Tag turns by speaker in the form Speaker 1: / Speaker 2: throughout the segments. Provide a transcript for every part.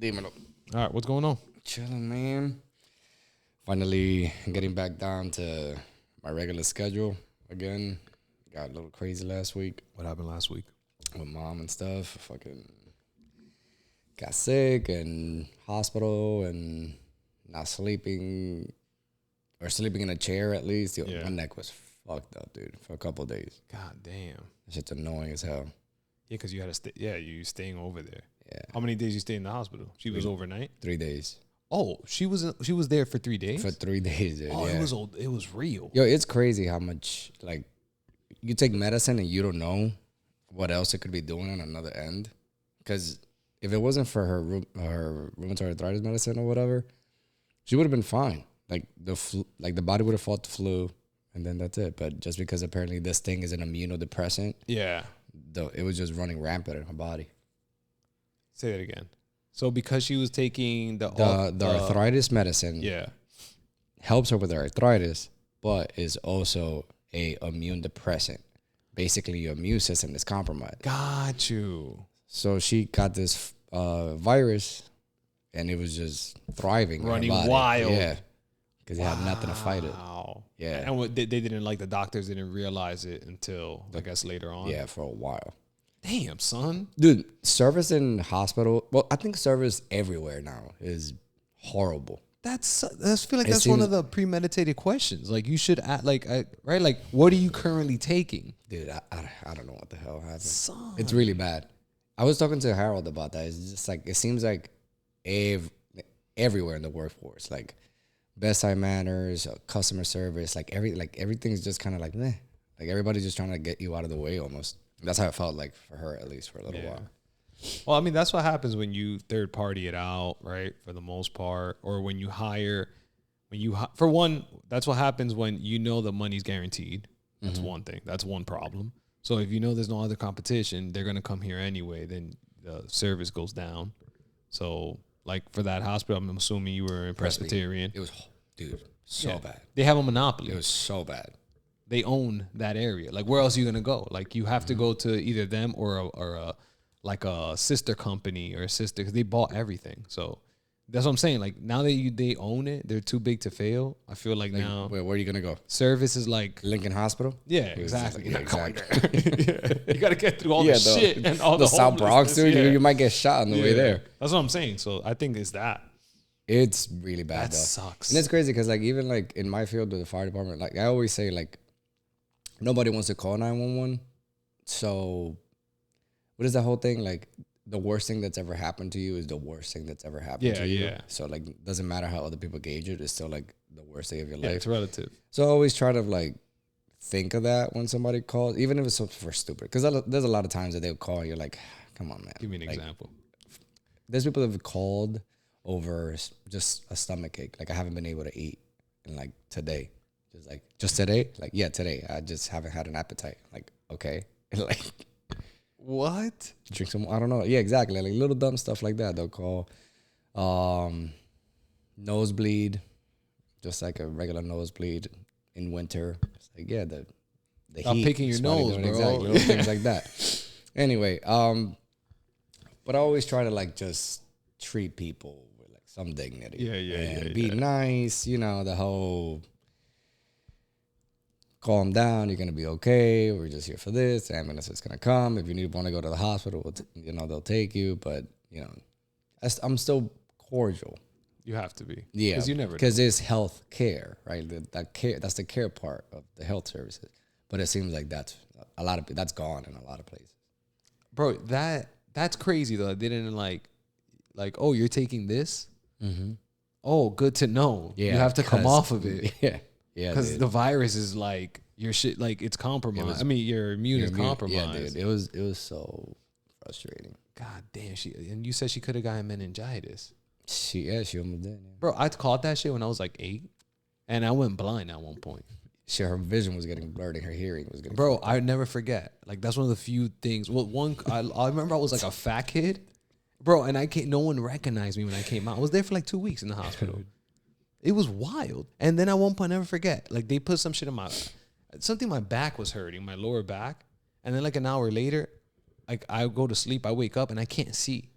Speaker 1: Dímelo.
Speaker 2: All right, what's going on?
Speaker 1: Chilling, man. Finally getting back down to my regular schedule again. Got a little crazy last week
Speaker 2: What happened last week?
Speaker 1: with mom and stuff. Fucking got sick and hospital and not sleeping or sleeping in a chair at least. Yo,
Speaker 2: Yeah.
Speaker 1: my neck was fucked up, dude, for a couple of days.
Speaker 2: God damn.
Speaker 1: That shit's annoying as hell.
Speaker 2: Yeah, because you had to stay. Yeah, you staying over there.
Speaker 1: Yeah.
Speaker 2: How many days you stayed in the hospital? She was overnight.
Speaker 1: 3 days.
Speaker 2: Oh, she was there for 3 days.
Speaker 1: For 3 days, dude.
Speaker 2: Oh,
Speaker 1: yeah.
Speaker 2: it was real.
Speaker 1: Yo, it's crazy how much, like, you take medicine and you don't know what else it could be doing on another end. Because if it wasn't for her rheumatoid arthritis medicine or whatever, she would have been fine. Like, the body would have fought the flu, and then that's it. But just because apparently this thing is an immunodepressant,
Speaker 2: Yeah.
Speaker 1: it was just running rampant in her body.
Speaker 2: Say that again. So because she was taking the
Speaker 1: arthritis medicine
Speaker 2: yeah.
Speaker 1: helps her with her arthritis, but is also a immune depressant. Basically, your immune system is compromised.
Speaker 2: Got you.
Speaker 1: So she got this virus, and it was just thriving,
Speaker 2: Running
Speaker 1: in her body.
Speaker 2: wild.
Speaker 1: Yeah, because it had nothing to fight it.
Speaker 2: Wow.
Speaker 1: Yeah.
Speaker 2: And what, they didn't, like, the doctors didn't realize it until I guess later on.
Speaker 1: Yeah, for a while.
Speaker 2: Damn, son.
Speaker 1: Dude, service in hospital. Well, I think service everywhere now is horrible.
Speaker 2: I feel like
Speaker 1: It
Speaker 2: that's one
Speaker 1: seems-
Speaker 2: of the premeditated questions. Like, you should act right? Like, what are you currently taking?
Speaker 1: Dude, I don't know what the hell happened.
Speaker 2: Son.
Speaker 1: It's really bad. I was talking to Harold about that. It's just like, it seems like everywhere in the workforce, like bedside manners, customer service, like everything's just kind of like meh. Like everybody's just trying to get you out of the way almost. That's how it felt like for her, at least for a little while.
Speaker 2: Well, I mean, that's what happens when you third party it out, right? For the most part, or when you hire, for one, that's what happens when you know the money's guaranteed. That's one thing. That's one problem. So if you know there's no other competition, they're gonna come here anyway. Then the service goes down. So, like for that hospital, I'm assuming you were in Presbyterian.
Speaker 1: It was, dude, so bad.
Speaker 2: They have a monopoly.
Speaker 1: It was so bad.
Speaker 2: They own that area. Like, where else are you gonna go? Like, you have to go to either them or a sister company or a sister, because they bought everything. So that's what I'm saying. Like, now that they own it, they're too big to fail. I feel like now
Speaker 1: Where are you gonna go?
Speaker 2: service is like,
Speaker 1: Lincoln Hospital?
Speaker 2: yeah,
Speaker 1: It was
Speaker 2: exactly.
Speaker 1: just like,
Speaker 2: You're
Speaker 1: yeah,
Speaker 2: not going there. You got to get through all the shit and all
Speaker 1: the
Speaker 2: the
Speaker 1: South Bronx,
Speaker 2: homelessness.
Speaker 1: dude.
Speaker 2: Yeah.
Speaker 1: You might get shot on the way there.
Speaker 2: That's what I'm saying. So I think it's that.
Speaker 1: It's really bad.
Speaker 2: That
Speaker 1: though.
Speaker 2: sucks.
Speaker 1: And it's crazy because like even like in my field with the fire department, like I always say, like nobody wants to call 911. So what is that whole thing? Like the worst thing that's ever happened to you is the worst thing that's ever happened to you.
Speaker 2: Yeah.
Speaker 1: So like doesn't matter how other people gauge it, it's still like the worst day of your
Speaker 2: Yeah,
Speaker 1: life.
Speaker 2: it's relative.
Speaker 1: So I always try to like think of that when somebody calls, even if it's something for stupid. Because there's a lot of times that they'll call and you're like, come on, man.
Speaker 2: Give me an
Speaker 1: Like,
Speaker 2: example.
Speaker 1: There's people that have called over just a stomach ache. Like I haven't been able to eat in like today. Just today? Like, yeah, today. I just haven't had an appetite. Like, okay. Like
Speaker 2: What?
Speaker 1: drink some, I don't know. Yeah, exactly. Like little dumb stuff like that. They'll call nosebleed, just like a regular nosebleed in winter. It's like, yeah, the
Speaker 2: Stop
Speaker 1: heat.
Speaker 2: picking your
Speaker 1: sweating,
Speaker 2: nose,
Speaker 1: doing
Speaker 2: bro.
Speaker 1: Exactly, little things like that. Anyway, but I always try to like just treat people with like some dignity. And be nice, the whole calm down, you're gonna be okay. We're just here for this. The ambulance is gonna come. If you want to go to the hospital, they'll take you. But I'm still cordial.
Speaker 2: You have to be.
Speaker 1: Yeah,
Speaker 2: Because you never know.
Speaker 1: because it's health care, right? That's the care part of the health services. But it seems like that's gone in a lot of places.
Speaker 2: Bro, that's crazy though. They didn't like, oh, you're taking this?
Speaker 1: Mm-hmm.
Speaker 2: Oh, good to know.
Speaker 1: Yeah,
Speaker 2: you have to come off of it.
Speaker 1: Yeah,
Speaker 2: Because
Speaker 1: dude.
Speaker 2: the virus is like your shit, like it's compromised. your immune is compromised.
Speaker 1: Yeah, dude. It was so frustrating.
Speaker 2: God damn, and you said she could have gotten meningitis.
Speaker 1: She almost did. Yeah.
Speaker 2: Bro, I caught that shit when I was like 8, and I went blind at one point.
Speaker 1: Her vision was getting blurred and her hearing was getting.
Speaker 2: Bro, I never forget. Like, that's one of the few things. Well, I remember I was like a fat kid, bro, and no one recognized me when I came out. I was there for like 2 weeks in the hospital. It was wild. And then at one point, I never forget. Like, they put some shit in my back was hurting, my lower back, and then like an hour later, like I go to sleep, I wake up and I can't see.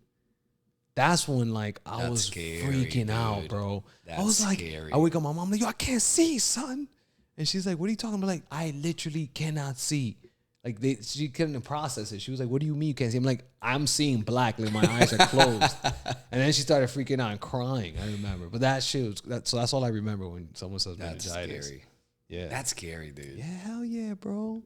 Speaker 2: That's when like I
Speaker 1: That's
Speaker 2: was
Speaker 1: scary,
Speaker 2: freaking out,
Speaker 1: dude.
Speaker 2: bro.
Speaker 1: That's
Speaker 2: I was like,
Speaker 1: scary.
Speaker 2: I wake up my mom, like, yo, I can't see, son. And she's like, what are you talking about? Like, I literally cannot see. Like she couldn't process it. She was like, what do you mean you can't see? I'm like, I'm seeing black, like my eyes are closed. And then she started freaking out and crying. I remember. But that shit was so that's all I remember when someone says
Speaker 1: That's
Speaker 2: meningitis.
Speaker 1: scary.
Speaker 2: Yeah.
Speaker 1: That's scary, dude.
Speaker 2: Yeah, hell yeah, bro.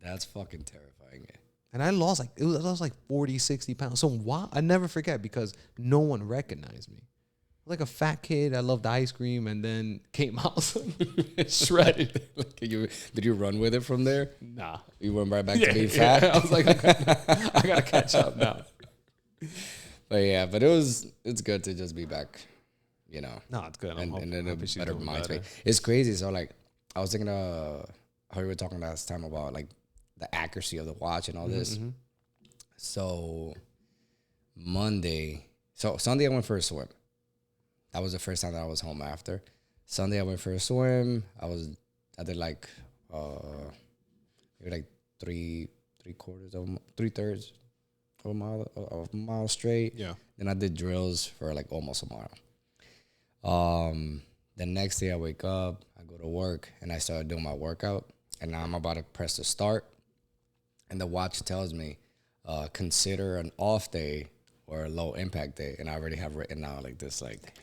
Speaker 1: That's fucking terrifying.
Speaker 2: And I lost like 40, 60 pounds. So why? I never forget because no one recognized me. Like a fat kid, I loved ice cream, and then came out shredded.
Speaker 1: Did you run with it from there?
Speaker 2: Nah,
Speaker 1: You went right back to being fat?
Speaker 2: I was like, I gotta catch up now.
Speaker 1: But it's good to just be back, you know.
Speaker 2: No, it's good.
Speaker 1: And in a
Speaker 2: happy she's
Speaker 1: better
Speaker 2: doing
Speaker 1: mind
Speaker 2: better.
Speaker 1: space. It's crazy. So like, I was thinking how you were talking last time about like the accuracy of the watch and all this.
Speaker 2: Mm-hmm.
Speaker 1: So Sunday I went for a swim. That was the first time that I was home after. Sunday I went for a swim. I did like maybe like three thirds of a mile straight.
Speaker 2: Yeah.
Speaker 1: Then I did drills for like almost a mile. The next day I wake up, I go to work, and I started doing my workout. And now I'm about to press the start, and the watch tells me, consider an off day or a low impact day. And I already have written out like this like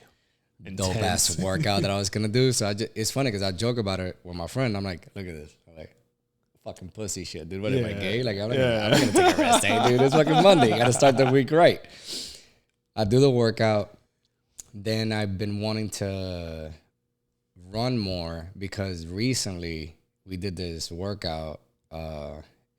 Speaker 1: dope ass workout that I was gonna do. So it's funny because I joke about it with my friend. I'm like, look at this. I'm like, fucking pussy shit, dude. What am I, gay? Like, I'm not gonna take a rest day, dude. It's fucking Monday. Gotta start the week right. I do the workout. Then I've been wanting to run more because recently we did this workout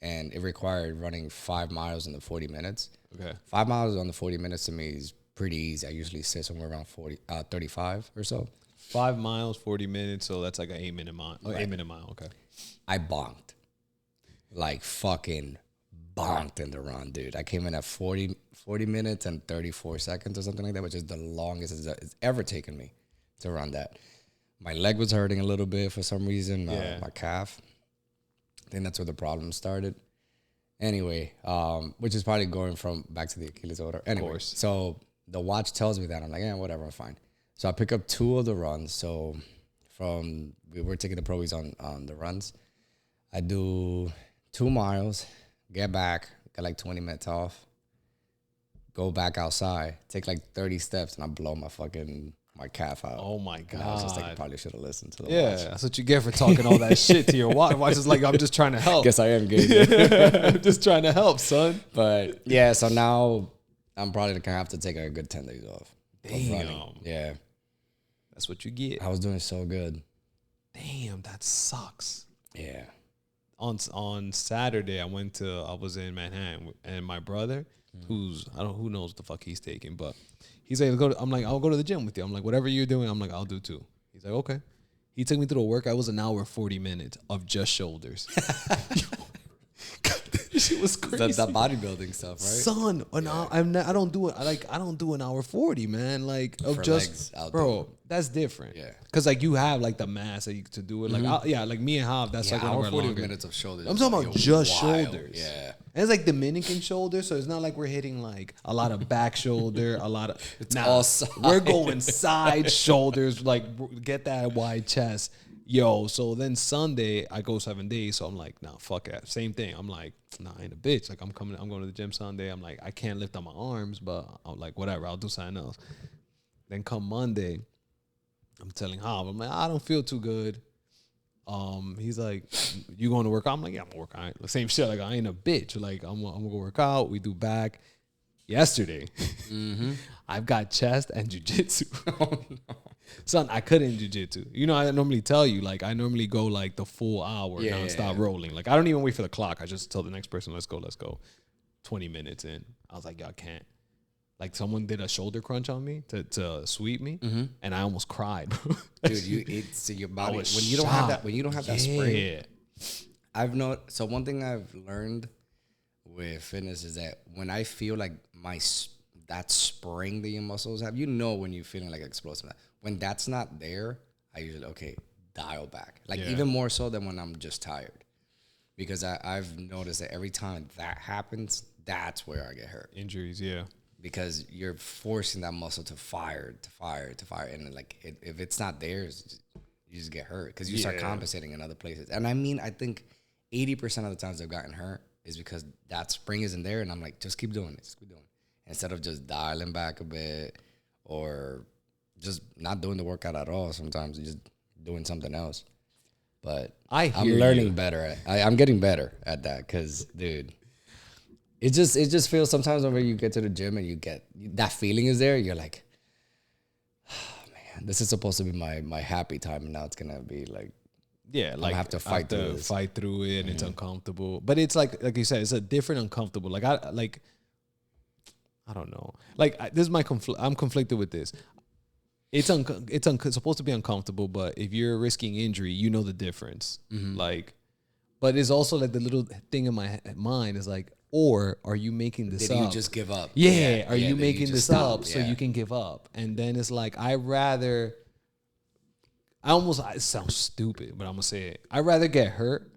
Speaker 1: and it required running 5 miles in the 40 minutes.
Speaker 2: Okay.
Speaker 1: 5 miles on the 40 minutes to me is pretty easy. I usually sit somewhere around 35 or so.
Speaker 2: 5 miles, 40 minutes. So that's like an 8-minute mile. Oh,
Speaker 1: Right.
Speaker 2: 8-minute mile. Okay.
Speaker 1: I bonked. Like fucking bonked in the run, dude. I came in at 40 minutes and 34 seconds or something like that, which is the longest it's ever taken me to run that. My leg was hurting a little bit for some reason, my calf. I think that's where the problem started. Anyway, which is probably going from back to the Achilles or whatever. Anyway, so the watch tells me that. I'm like, yeah, whatever, I'm fine. So I pick up 2 of the runs. So we were taking the probies on the runs. I do 2 miles, get back, get like 20 minutes off, go back outside, take like 30 steps, and I blow my calf out.
Speaker 2: Oh my God.
Speaker 1: And I was just like, I probably should have listened to the watch.
Speaker 2: That's what you get for talking all that shit to your watch. Watch is like, I'm just trying to help.
Speaker 1: Guess I am good.
Speaker 2: I'm just trying to help, son.
Speaker 1: But yeah, so now I'm probably gonna have to take a good 10 days off.
Speaker 2: Damn.
Speaker 1: Yeah.
Speaker 2: That's what you get.
Speaker 1: I was doing so good.
Speaker 2: Damn, that sucks.
Speaker 1: Yeah.
Speaker 2: On Saturday, I was in Manhattan, and my brother, who knows what the fuck he's taking, but he's like, I'm like, I'll go to the gym with you. I'm like, whatever you're doing, I'm like, I'll do too. He's like, okay. He took me through the workout. It was an hour, 40 minutes of just shoulders. Shit was crazy.
Speaker 1: The bodybuilding stuff, right?
Speaker 2: Son, I don't do it. I don't do an hour 40, man. Like of
Speaker 1: For
Speaker 2: just
Speaker 1: legs out
Speaker 2: bro, that's different.
Speaker 1: Yeah.
Speaker 2: Cause like you have like the mass that you to do it. Like like me and Hav, that's like one of
Speaker 1: hour
Speaker 2: our
Speaker 1: 40
Speaker 2: longer.
Speaker 1: minutes of shoulders.
Speaker 2: I'm talking about just
Speaker 1: wild.
Speaker 2: shoulders.
Speaker 1: Yeah.
Speaker 2: And it's like Dominican shoulders, so it's not like we're hitting like a lot of back shoulder, a lot of
Speaker 1: all side.
Speaker 2: We're going side shoulders, like get that wide chest. Yo, so then Sunday I go 7 days, so I'm like, nah, fuck it. Same thing. I'm like, nah, I ain't a bitch. Like I'm going to the gym Sunday. I'm like, I can't lift on my arms, but I'm like, whatever, I'll do something else. Then come Monday, I'm telling Hav, I'm like, I don't feel too good. He's like, you going to work out? I'm like, yeah, I'm gonna work out. The same shit. Like I ain't a bitch. Like I'm gonna go work out. We do back. Yesterday, I've got chest and jiu-jitsu. Oh, no. Son, I couldn't jiu-jitsu. You know, I normally tell you, like, I normally go, like, the full hour nonstop rolling. Like, I don't even wait for the clock. I just tell the next person, let's go. 20 minutes in. I was like, y'all can't. Like, someone did a shoulder crunch on me to sweep me, and I almost cried, bro.
Speaker 1: Dude, it's your body. When you don't have that spring. I've noticed. So one thing I've learned with fitness is that when I feel like that spring that your muscles have, you know when you're feeling like explosive. When that's not there, I usually, dial back. Like even more so than when I'm just tired. Because I've noticed that every time that happens, that's where I get hurt.
Speaker 2: Injuries, yeah.
Speaker 1: because you're forcing that muscle to fire, and then, like if it's not there, you just get hurt because you start compensating in other places. And I mean, I think 80% of the times I've gotten hurt is because that spring isn't there, and I'm like, just keep doing it, instead of just dialing back a bit or just not doing the workout at all. Sometimes you're just doing something else. But I'm learning better. I'm getting better at that because, dude, it just feels sometimes whenever you get to the gym and you get that feeling is there, you're like, oh, man, this is supposed to be my happy time, and now it's gonna be like,
Speaker 2: like
Speaker 1: I have to fight through
Speaker 2: it, and it's uncomfortable. But it's like you said, it's a different uncomfortable. Like I don't know. Like this is I'm conflicted with this. It's supposed to be uncomfortable, but if you're risking injury, you know the difference. Like, but it's also like the little thing in my mind is like, or are you making this up?
Speaker 1: Did you just give up?
Speaker 2: Yeah. Are you making this up so you can give up? And then it's like, it sounds stupid, but I'm gonna say it. I'd rather get hurt.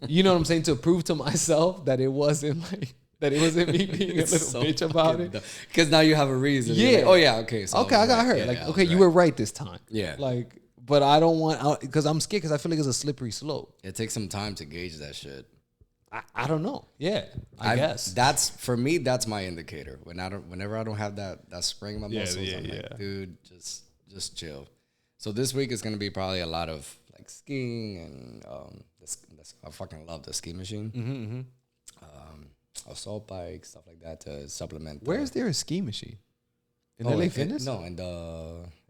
Speaker 2: You know what I'm saying? To prove to myself that it wasn't me being a little bitch about it.
Speaker 1: Because now you have a reason.
Speaker 2: Yeah.
Speaker 1: Like, oh yeah. Okay. So
Speaker 2: okay, I got hurt. Yeah, you were right this time.
Speaker 1: Yeah.
Speaker 2: Like, but I don't want, because I'm scared because I feel like it's a slippery slope.
Speaker 1: It takes some time to gauge that shit.
Speaker 2: I don't know. Yeah. I guess.
Speaker 1: That's for me. That's my indicator. Whenever I don't have that spring in my muscles, I'm like, dude, just chill. So this week is gonna be probably a lot of like skiing and I fucking love the ski machine. Assault bike, stuff like that to supplement.
Speaker 2: Where is there a ski machine? In LA Fitness?
Speaker 1: No,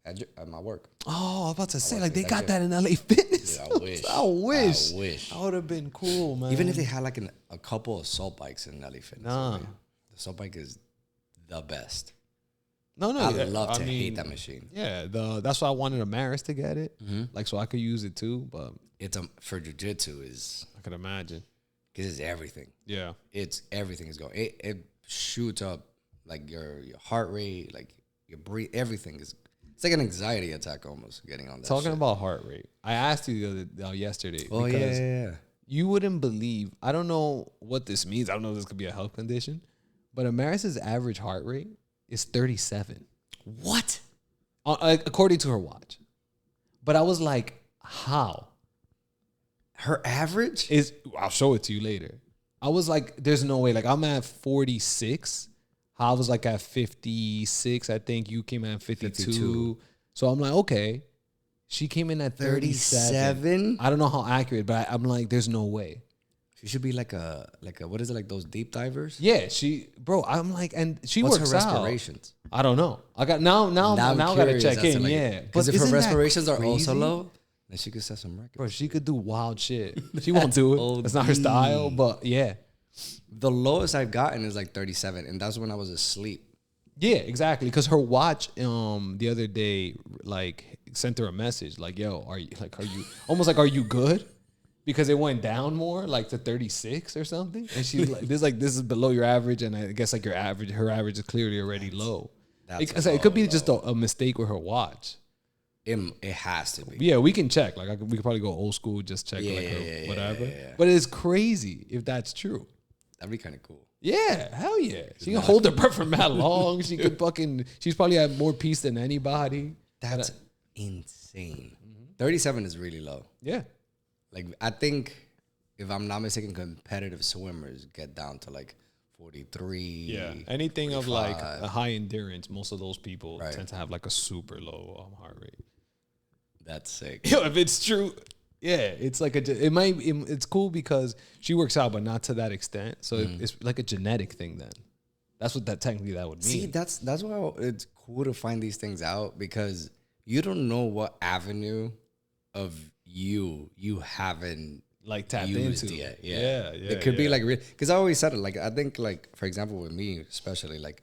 Speaker 1: at my work.
Speaker 2: Oh, I was about to say, like, they got that in LA Fitness.
Speaker 1: Dude, I wish.
Speaker 2: That would have been cool, man.
Speaker 1: Even if they had like a couple of assault bikes in LA Fitness.
Speaker 2: Nah.
Speaker 1: The assault bike is the best.
Speaker 2: No.
Speaker 1: I love to hate that machine.
Speaker 2: Yeah, that's why I wanted a Maris to get it. Like, so I could use it too, but
Speaker 1: it's for jiu-jitsu is.
Speaker 2: I can imagine.
Speaker 1: Because it's everything.
Speaker 2: Yeah.
Speaker 1: Everything is going. It shoots up like your heart rate, like your breathe. Everything is. It's like an anxiety attack almost getting on that.
Speaker 2: Talking about heart rate, I asked you yesterday.
Speaker 1: Oh yeah.
Speaker 2: You wouldn't believe. I don't know what this means. I don't know if this could be a health condition, but Amaris's average heart rate is 37.
Speaker 1: What?
Speaker 2: According to her watch. But I was like, how?
Speaker 1: Her average
Speaker 2: is, I'll show it to you later. I was like, there's no way. Like, I'm at 46. I was like at 56. I think you came at 52. So I'm like, okay. She came in at 37. I don't know how accurate, but I'm like, there's no way.
Speaker 1: She should be like a what is it, like those deep divers?
Speaker 2: Yeah, I'm like, and she
Speaker 1: What's
Speaker 2: works
Speaker 1: her respirations?
Speaker 2: I don't know. I got now I gotta check in.
Speaker 1: Like,
Speaker 2: yeah,
Speaker 1: because if her respirations are also low, then she could set some records.
Speaker 2: Bro, she could do wild shit. She won't do it. It's not her style, but yeah.
Speaker 1: The lowest I've gotten is like 37, and that's when I was asleep.
Speaker 2: Yeah, exactly. Because her watch, the other day, like, sent her a message like, "Yo, are you almost like, are you good?" Because it went down more, like to 36 or something. And she's like, "This is below your average," and I guess like her average is clearly already low. It could be just a mistake with her watch.
Speaker 1: It has to be.
Speaker 2: Yeah, we can check. Like we could probably go old school, just check whatever. Yeah. But it's crazy if that's true.
Speaker 1: That'd be kind of cool.
Speaker 2: Yeah, hell yeah. She can hold her breath for that long. She could she's probably had more peace than anybody.
Speaker 1: That's insane. 37 is really low.
Speaker 2: Yeah.
Speaker 1: Like, I think, if I'm not mistaken, competitive swimmers get down to like 43.
Speaker 2: Yeah. Anything 45. Of like a high endurance, most of those people tend to have like a super low heart rate.
Speaker 1: That's sick.
Speaker 2: Yo, if it's true, yeah, it's like it's cool because she works out, but not to that extent. So it's like a genetic thing then. That's what technically that would mean.
Speaker 1: See, that's why it's cool to find these things out, because you don't know what avenue of you haven't
Speaker 2: like tapped
Speaker 1: used
Speaker 2: into
Speaker 1: yet.
Speaker 2: Yeah.
Speaker 1: It could be like, because I always said it, like, I think, like, for example, with me especially, like,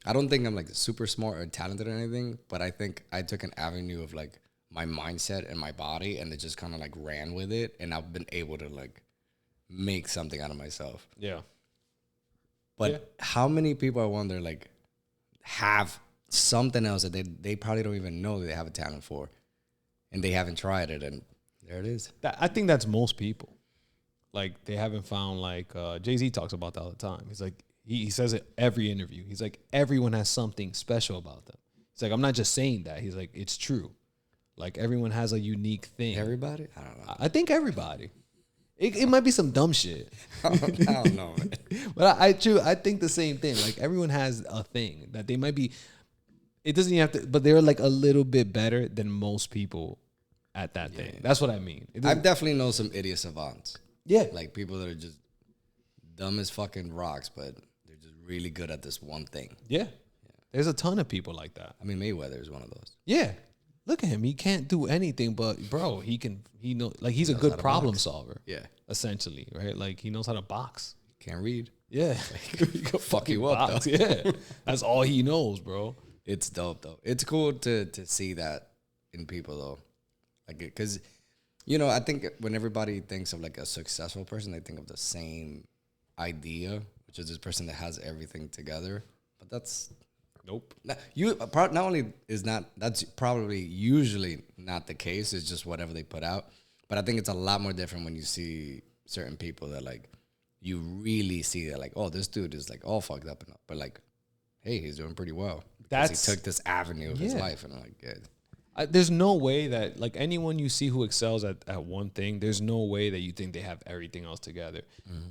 Speaker 1: I don't think I'm like super smart or talented or anything, but I think I took an avenue of like my mindset and my body, and it just kind of like ran with it, and I've been able to like make something out of myself.
Speaker 2: Yeah.
Speaker 1: But how many people, I wonder, like, have something else that they probably don't even know that they have a talent for, and they haven't tried it, and there it is.
Speaker 2: I think that's most people. Like, they haven't found, like, Jay-Z talks about that all the time. He's like, He says it every interview. He's like, everyone has something special about them. He's like, I'm not just saying that. He's like, it's true. Like, everyone has a unique thing.
Speaker 1: Everybody? I don't know.
Speaker 2: I think everybody. It might be some dumb shit.
Speaker 1: I don't know, man.
Speaker 2: But I think the same thing. Like, everyone has a thing that they might be. It doesn't even have to, but they're like a little bit better than most people at that thing. That's what I mean.
Speaker 1: I've definitely known some idiot savants.
Speaker 2: Yeah.
Speaker 1: Like people that are just dumb as fucking rocks, but they're just really good at this one thing.
Speaker 2: Yeah. There's a ton of people like that.
Speaker 1: I mean, Mayweather is one of those.
Speaker 2: Yeah. Look at him. He can't do anything, but bro, he's a good problem solver.
Speaker 1: Yeah.
Speaker 2: Essentially, right? Like he knows how to box.
Speaker 1: Can't read.
Speaker 2: Yeah.
Speaker 1: He can fuck you up,
Speaker 2: box.
Speaker 1: though.
Speaker 2: Yeah. That's all he knows, bro.
Speaker 1: It's dope, though. It's cool to see that in people, though. Like, because, I think when everybody thinks of like a successful person, they think of the same idea, which is this person that has everything together. But that's
Speaker 2: nope.
Speaker 1: Not only is that's probably usually not the case. It's just whatever they put out. But I think it's a lot more different when you see certain people that like you really see that like, oh, this dude is like all fucked up and up, but like, hey, he's doing pretty well. He took this avenue of his life, and I'm like, yeah.
Speaker 2: There's no way that like anyone you see who excels at one thing, there's no way that you think they have everything else together.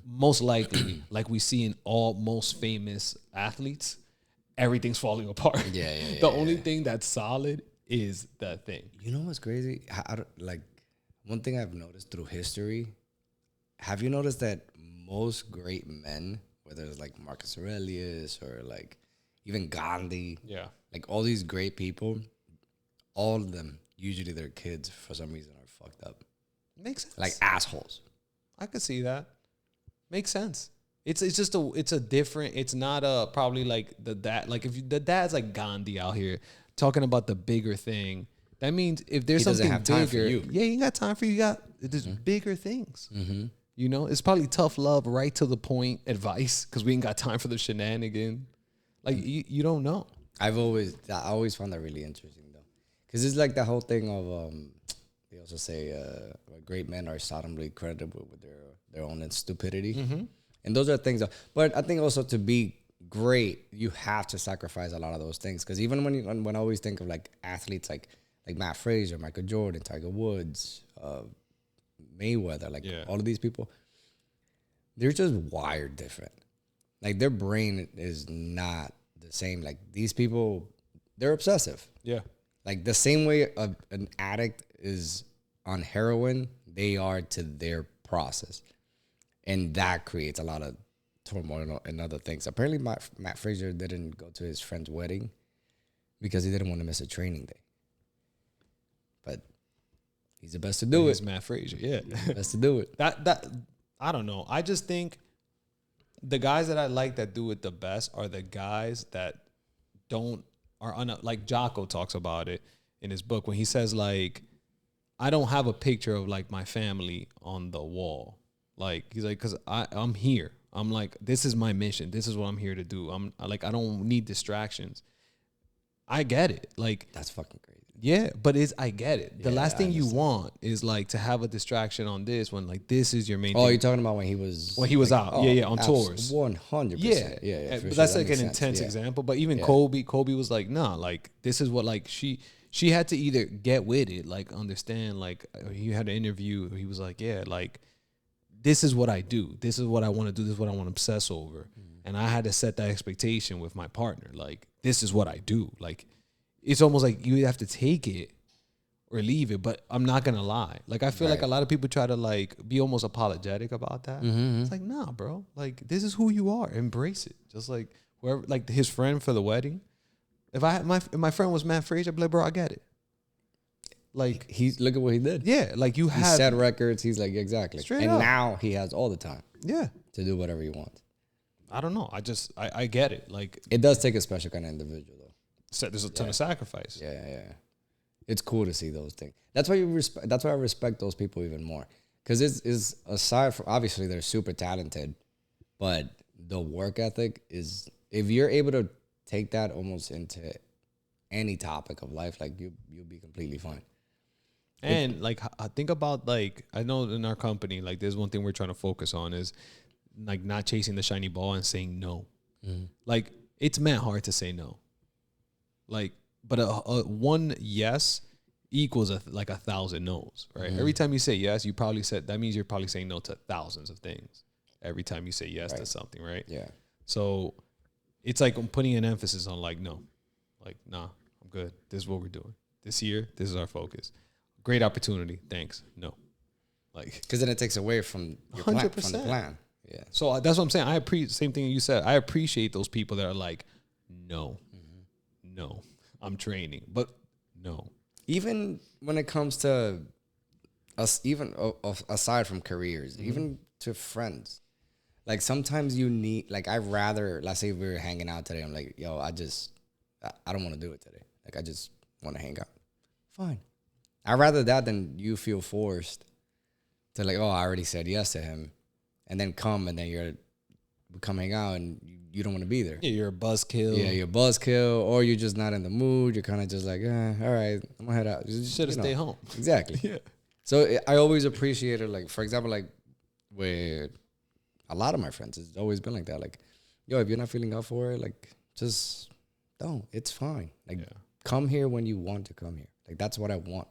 Speaker 2: Most likely, like we see in all most famous athletes, everything's falling apart. The only thing that's solid is that thing.
Speaker 1: You know what's crazy? One thing I've noticed through history, have you noticed that most great men, whether it's like Marcus Aurelius or like even Gandhi, like all these great people, all of them, usually their kids for some reason are fucked up.
Speaker 2: Makes sense.
Speaker 1: Like assholes.
Speaker 2: I could see that. Makes sense. It's a different. It's not probably like the dad. Like if the dad's like Gandhi out here talking about the bigger thing, that means if there's something bigger, time for you. Yeah, you got time for you. There's bigger things. It's probably tough love, right to the point advice because we ain't got time for the shenanigan. Like you don't know.
Speaker 1: I always found that really interesting though, because it's like the whole thing of they also say great men are seldomly credible with their own stupidity, and those are things. But I think also to be great, you have to sacrifice a lot of those things. Because even when I always think of like athletes like Matt Fraser, Michael Jordan, Tiger Woods, Mayweather, like all of these people, they're just wired different. Like their brain is not the same. Like these people, they're obsessive.
Speaker 2: Yeah.
Speaker 1: Like the same way an addict is on heroin, they are to their process. And that creates a lot of turmoil and other things. Apparently Matt Fraser didn't go to his friend's wedding because he didn't want to miss a training day. But he's the best to do it.
Speaker 2: It's Matt Fraser, yeah.
Speaker 1: Best to do it.
Speaker 2: That I don't know. I just think the guys that I like that do it the best are the guys that like Jocko talks about it in his book when he says like, I don't have a picture of like my family on the wall. Like he's like, cause I'm here. I'm like, this is my mission. This is what I'm here to do. I'm like, I don't need distractions. I get it. Like
Speaker 1: that's fucking crazy.
Speaker 2: Yeah, but I get it. The last thing you want is like to have a distraction on this when like this is your main thing.
Speaker 1: Oh, you're talking about when he was
Speaker 2: out. On tours.
Speaker 1: 100%.
Speaker 2: Yeah. But that's like an intense example. But even Kobe was like, nah, like this is what like she had to either get with it, like understand, like he had an interview. He was like, yeah, like this is what I do. This is what I want to do. This is what I want to obsess over. And I had to set that expectation with my partner. Like this is what I do. Like it's almost like you have to take it or leave it. But I'm not going to lie. Like, I feel like a lot of people try to, like, be almost apologetic about that. It's like, nah, bro. Like, this is who you are. Embrace it. Just like whoever, like his friend for the wedding. If my friend was Matt Fraser, I'd be like, bro, I get it. Like,
Speaker 1: look at what he did.
Speaker 2: Yeah. Like, he
Speaker 1: set records. He's like, exactly.
Speaker 2: Straight
Speaker 1: and
Speaker 2: up.
Speaker 1: Now he has all the time.
Speaker 2: Yeah.
Speaker 1: To do whatever he wants.
Speaker 2: I don't know. I get it. Like,
Speaker 1: it does take a special kind of individual, though.
Speaker 2: There's a ton of sacrifice.
Speaker 1: Yeah. It's cool to see those things. That's why That's why I respect those people even more. Because it's aside from obviously they're super talented, but the work ethic is, if you're able to take that almost into any topic of life, like you'll be completely fine.
Speaker 2: And like I think about, like, I know in our company, like there's one thing we're trying to focus on is like not chasing the shiny ball and saying no. Like, it's man hard to say no. Like, but a one yes equals like 1,000 no's, right? Every time you say yes, that means you're probably saying no to thousands of things. Every time you say yes to something, right?
Speaker 1: Yeah.
Speaker 2: So it's like I'm putting an emphasis on like, no, like, nah, I'm good. This is what we're doing. This year, this is our focus. Great opportunity. Thanks. No. Like,
Speaker 1: because then it takes away from your plan, from the plan. Yeah.
Speaker 2: So that's what I'm saying. I appreciate, same thing you said. I appreciate those people that are like, no, no, I'm training, but no.
Speaker 1: Even when it comes to us, even aside from careers, even to friends, like sometimes you need, like I'd rather, let's say we were hanging out today. I'm like, yo, I don't want to do it today. Like I just want to hang out. Fine. I'd rather that than you feel forced to like, oh, I already said yes to him. And then come and then we come hang out and you don't want to be there.
Speaker 2: Yeah, you're a buzzkill.
Speaker 1: Yeah, you're a buzzkill, or you're just not in the mood. You're kind of just like, all right, I'm gonna head out.
Speaker 2: You should have stayed home.
Speaker 1: Exactly. Yeah. So I always appreciated, like, for example, like with a lot of my friends, it's always been like that. Like, yo, if you're not feeling up for it, like, just don't. It's fine. Like, come here when you want to come here. Like, that's what I want,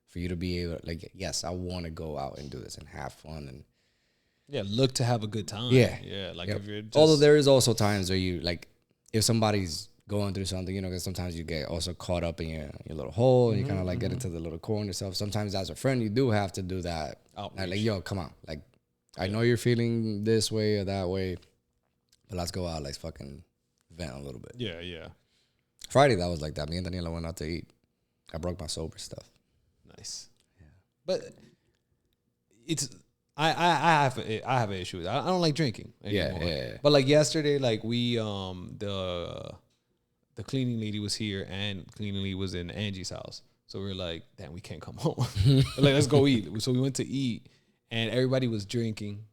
Speaker 1: for you to be able, like, yes, I want to go out and do this and have fun and.
Speaker 2: Yeah, look to have a good time.
Speaker 1: Yeah.
Speaker 2: Like if you're just,
Speaker 1: although there is also times where you, like, if somebody's going through something, you know, because sometimes you get also caught up in your little hole and you kind of like get into the little corner yourself. Sometimes as a friend, you do have to do that. Like, yo, come on. Like, I know you're feeling this way or that way, but let's go out, like, fucking vent a little bit.
Speaker 2: Yeah.
Speaker 1: Friday, that was like that. Me and Daniela went out to eat. I broke my sober stuff.
Speaker 2: Nice. Yeah. But it's... I have an issue with it. I don't like drinking anymore. Yeah. But like yesterday, like we the cleaning lady was here and cleaning lady was in Angie's house. So we were like, damn, we can't come home. Like, let's go eat. So we went to eat and everybody was drinking,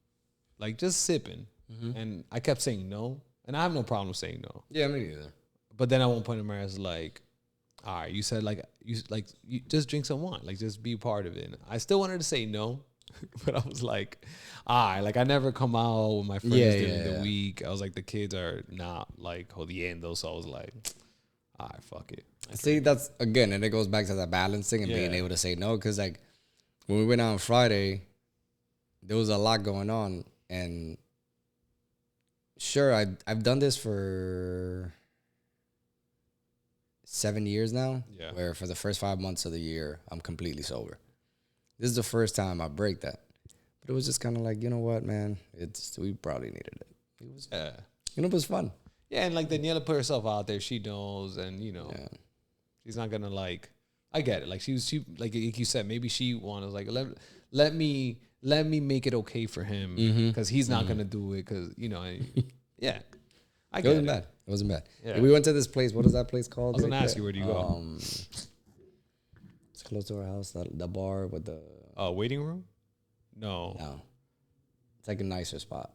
Speaker 2: like just sipping. And I kept saying no. And I have no problem saying no.
Speaker 1: Yeah, me neither.
Speaker 2: But then at one point, Amara was like, all right, you said you just drink some wine, like just be part of it. And I still wanted to say no. But I was like, like I never come out with my friends during the week. I was like, the kids are not like jodiendo. So I was like, fuck it.
Speaker 1: See, that's, again, and it goes back to that balancing and being able to say no. Because, like, when we went out on Friday, there was a lot going on. And sure, I've done this for 7 years now. Yeah. Where for the first 5 months of the year, I'm completely sober. This is the first time I break that. But it was just kind of like, you know what, man? We probably needed it. It was, it was fun.
Speaker 2: Yeah, and like Daniela put herself out there. She knows, and you know, she's not gonna like. I get it. Like she like you said, maybe she wanted like let me make it okay for him because he's not gonna do it because you know, I get
Speaker 1: it. Wasn't bad. It wasn't bad. Yeah. We went to this place. What is that place called?
Speaker 2: I was gonna ask you, where do you go?
Speaker 1: It's close to our house. The bar with the
Speaker 2: waiting room. No,
Speaker 1: it's like a nicer spot.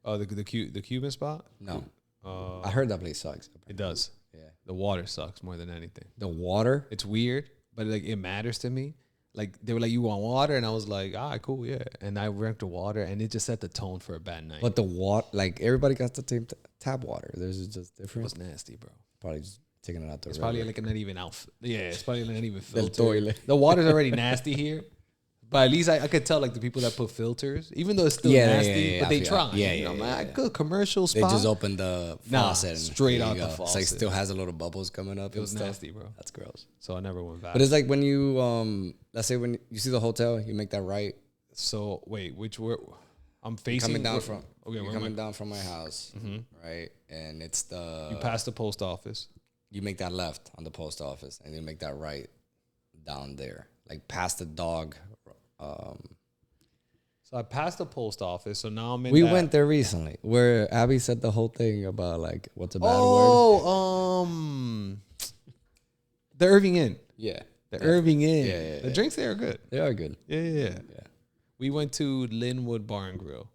Speaker 2: Oh, the Cuban spot.
Speaker 1: No, I heard that place sucks.
Speaker 2: It does. Yeah, the water sucks more than anything.
Speaker 1: The water?
Speaker 2: It's weird, but like it matters to me. Like they were like, "You want water?" And I was like, "All right, cool, yeah." And I drank the water, and it just set the tone for a bad night.
Speaker 1: But the water, like everybody got the same tap water. There's just different.
Speaker 2: It was nasty, bro.
Speaker 1: Probably just taking it out the.
Speaker 2: It's probably like not even out. Yeah, it's probably not even filtered. The water's already nasty here. But at least I could tell like the people that put filters, even though it's still nasty, but they try. Good commercial spot.
Speaker 1: They just opened the faucet
Speaker 2: straight out the faucet.
Speaker 1: It's like still has a little bubbles coming up.
Speaker 2: It was nasty, bro.
Speaker 1: That's gross.
Speaker 2: So I never went back.
Speaker 1: But it's like when you let's say when you see the hotel, you make that right.
Speaker 2: So wait, I'm facing
Speaker 1: coming down from. Okay, you're coming down from my house, right? And it's
Speaker 2: you pass the post office.
Speaker 1: You make that left on the post office, and you make that right down there, like past the dog.
Speaker 2: So I passed the post office. So now I'm in.
Speaker 1: We went there recently, where Abby said the whole thing about like what's a bad word.
Speaker 2: The Irving Inn.
Speaker 1: Yeah,
Speaker 2: the Irving Inn. Yeah. The drinks there are good.
Speaker 1: They are good.
Speaker 2: Yeah. We went to Linwood Bar and Grill.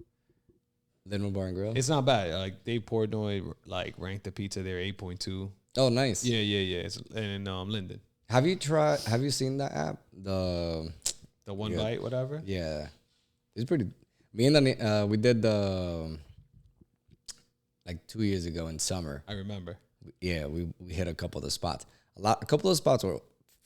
Speaker 1: Linwood Bar and Grill.
Speaker 2: It's not bad. Like Dave Portnoy ranked the pizza there 8.2.
Speaker 1: Oh, nice.
Speaker 2: Yeah. It's in Linden.
Speaker 1: Have you seen that app?
Speaker 2: The one bite, whatever.
Speaker 1: Yeah, it's pretty. Me and we did the like 2 years ago in summer.
Speaker 2: I remember.
Speaker 1: Yeah, we hit a couple of the spots. A couple of spots were,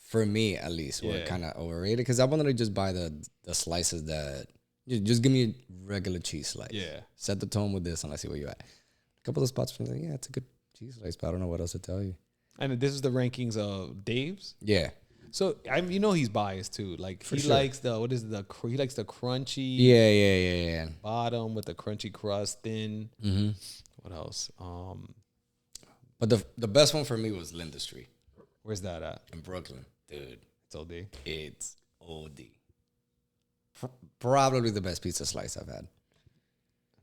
Speaker 1: for me at least, were kind of overrated because I wanted to just buy the slices that just give me a regular cheese slice.
Speaker 2: Yeah.
Speaker 1: Set the tone with this and let's see where you're at. A couple of spots, like, yeah, it's a good cheese slice, but I don't know what else to tell you.
Speaker 2: And this is the rankings of Dave's.
Speaker 1: Yeah.
Speaker 2: So he's biased too. Like he likes he likes the crunchy.
Speaker 1: Yeah.
Speaker 2: Bottom with the crunchy crust, thin.
Speaker 1: Mm-hmm.
Speaker 2: What else?
Speaker 1: But the best one for me was Lindustry.
Speaker 2: Where's that at?
Speaker 1: In Brooklyn, dude.
Speaker 2: It's OD.
Speaker 1: It's OD. Probably the best pizza slice I've had.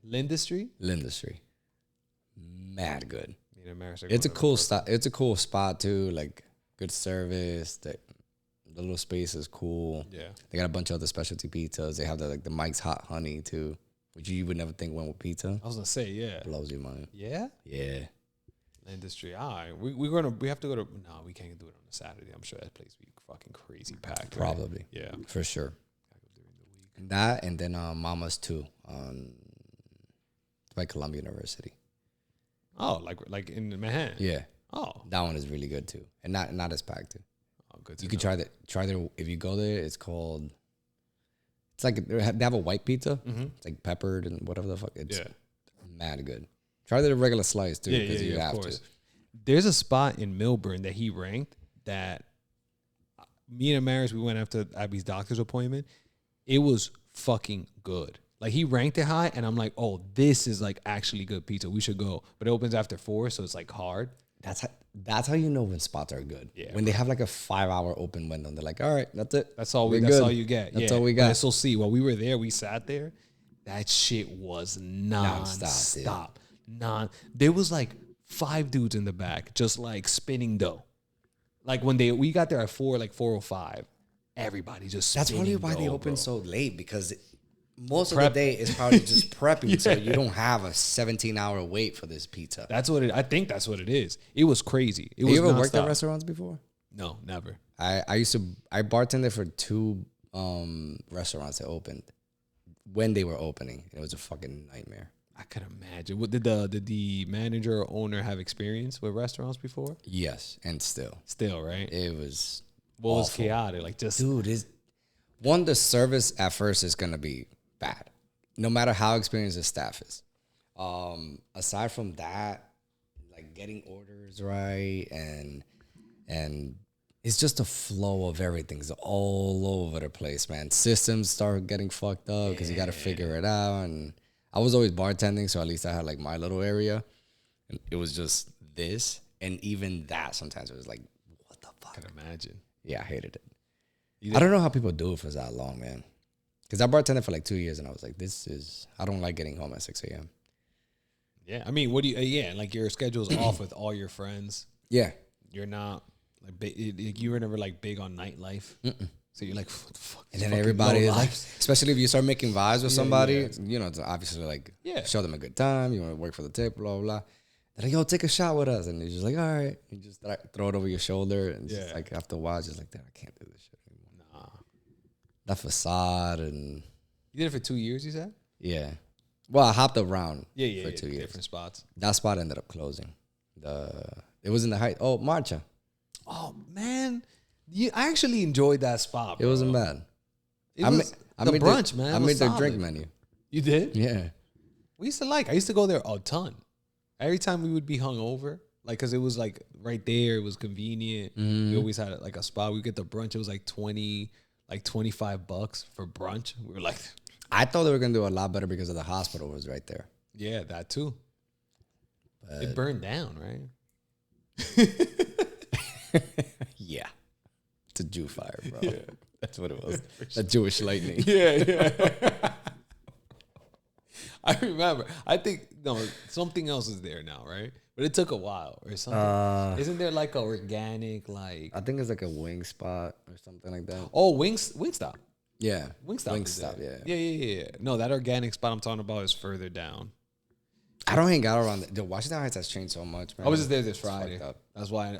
Speaker 2: Lindustry.
Speaker 1: Mad good.
Speaker 2: It's
Speaker 1: a cool spot. It's a cool spot too. Like good service. The little space is cool.
Speaker 2: Yeah.
Speaker 1: They got a bunch of other specialty pizzas. They have the Mike's Hot Honey too, which you would never think went with pizza.
Speaker 2: I was gonna say, yeah.
Speaker 1: Blows your mind.
Speaker 2: Yeah.
Speaker 1: Yeah.
Speaker 2: Industry. All right. We have to go to. No, we can't do it on a Saturday. I'm sure that place will be fucking crazy packed. Right?
Speaker 1: Probably.
Speaker 2: Yeah.
Speaker 1: For sure. That and then Mama's too by Columbia University.
Speaker 2: Oh, like in Manhattan.
Speaker 1: Yeah.
Speaker 2: Oh,
Speaker 1: that one is really good too, and not as packed too.
Speaker 2: Oh, good.
Speaker 1: You could try there if you go there. It's called. It's like they have a white pizza. Mm-hmm. It's like peppered and whatever the fuck. It's mad good. Try the regular slice too, because you have to.
Speaker 2: There's a spot in Milburn that he ranked that me and Amaris, we went after Abby's doctor's appointment. It was fucking good. Like he ranked it high, and I'm like, oh, this is like actually good pizza. We should go. But it opens after 4, so it's like hard.
Speaker 1: That's how you know when spots are good.
Speaker 2: Yeah,
Speaker 1: when they have like a 5-hour open window, they're like, all right, that's it.
Speaker 2: That's all you get.
Speaker 1: That's all we got.
Speaker 2: So see, while we were there, we sat there. That shit was non-stop. There was like 5 dudes in the back just like spinning dough. Like when we got there at 4:05, everybody just
Speaker 1: that's
Speaker 2: spinning
Speaker 1: probably why they open
Speaker 2: bro.
Speaker 1: so late, because most of the day is probably just prepping, so you don't have a 17-hour wait for this pizza.
Speaker 2: I think that's what it is. It was crazy.
Speaker 1: Have you ever worked at restaurants before?
Speaker 2: No, never.
Speaker 1: I bartended for 2 restaurants that opened when they were opening. It was a fucking nightmare.
Speaker 2: I could imagine. What did the manager or owner have experience with restaurants before?
Speaker 1: Yes, and still,
Speaker 2: right?
Speaker 1: It was.
Speaker 2: What was chaotic? Like just
Speaker 1: dude, the service at first is gonna be bad, no matter how experienced the staff is. Aside from that, like getting orders right and it's just a flow of everything's all over the place, man. Systems start getting fucked up because you got to figure it out. And I was always bartending, so at least I had like my little area. And it was just this, and even that sometimes it was like, what the fuck?
Speaker 2: I can imagine.
Speaker 1: Yeah, I hated it. I don't know how people do it for that long, man. Because I bartended for like 2 years, and I was like, I don't like getting home at 6 a.m.
Speaker 2: Yeah, I mean, what do you? Like your schedule's off with all your friends.
Speaker 1: Yeah,
Speaker 2: you're not like you were never like big on nightlife. Mm-mm. So you're like, what the fuck?
Speaker 1: And then everybody is like, especially if you start making vibes with somebody, you know, it's obviously like, show them a good time. You want to work for the tip, blah, blah, blah. They're like, yo, take a shot with us. And you're just like, all right. You just throw it over your shoulder. And just like after a while, just like, I can't do this shit anymore. Nah. That facade and.
Speaker 2: You did it for 2 years, you said?
Speaker 1: Yeah. Well, I hopped around for 2 years.
Speaker 2: Different spots.
Speaker 1: That spot ended up closing. It was in the height. Oh, Marcha.
Speaker 2: Oh, man. I actually enjoyed that spot, bro.
Speaker 1: It wasn't bad.
Speaker 2: I made brunch, man.
Speaker 1: I made the drink menu.
Speaker 2: You did?
Speaker 1: Yeah.
Speaker 2: I used to go there a ton. Every time we would be hungover, like, because it was like right there. It was convenient. Mm-hmm. We always had like a spot. We get the brunch. It was like $25 for brunch. We were like,
Speaker 1: I thought they were going to do a lot better because of the hospital was right there.
Speaker 2: Yeah, that too. But it burned down, right?
Speaker 1: Yeah. It's a Jew fire, bro.
Speaker 2: Yeah.
Speaker 1: That's what it was. A Jewish lightning.
Speaker 2: Yeah. I remember. I think, something else is there now, right? But it took a while or something. Isn't there like a organic, like...
Speaker 1: I think it's like a wing spot or something like that.
Speaker 2: Oh, Wingstop.
Speaker 1: Yeah.
Speaker 2: Wingstop,
Speaker 1: yeah.
Speaker 2: Yeah. No, that organic spot I'm talking about is further down.
Speaker 1: I don't hang out around the Washington Heights has changed so much, man.
Speaker 2: I was just there this Friday. That's why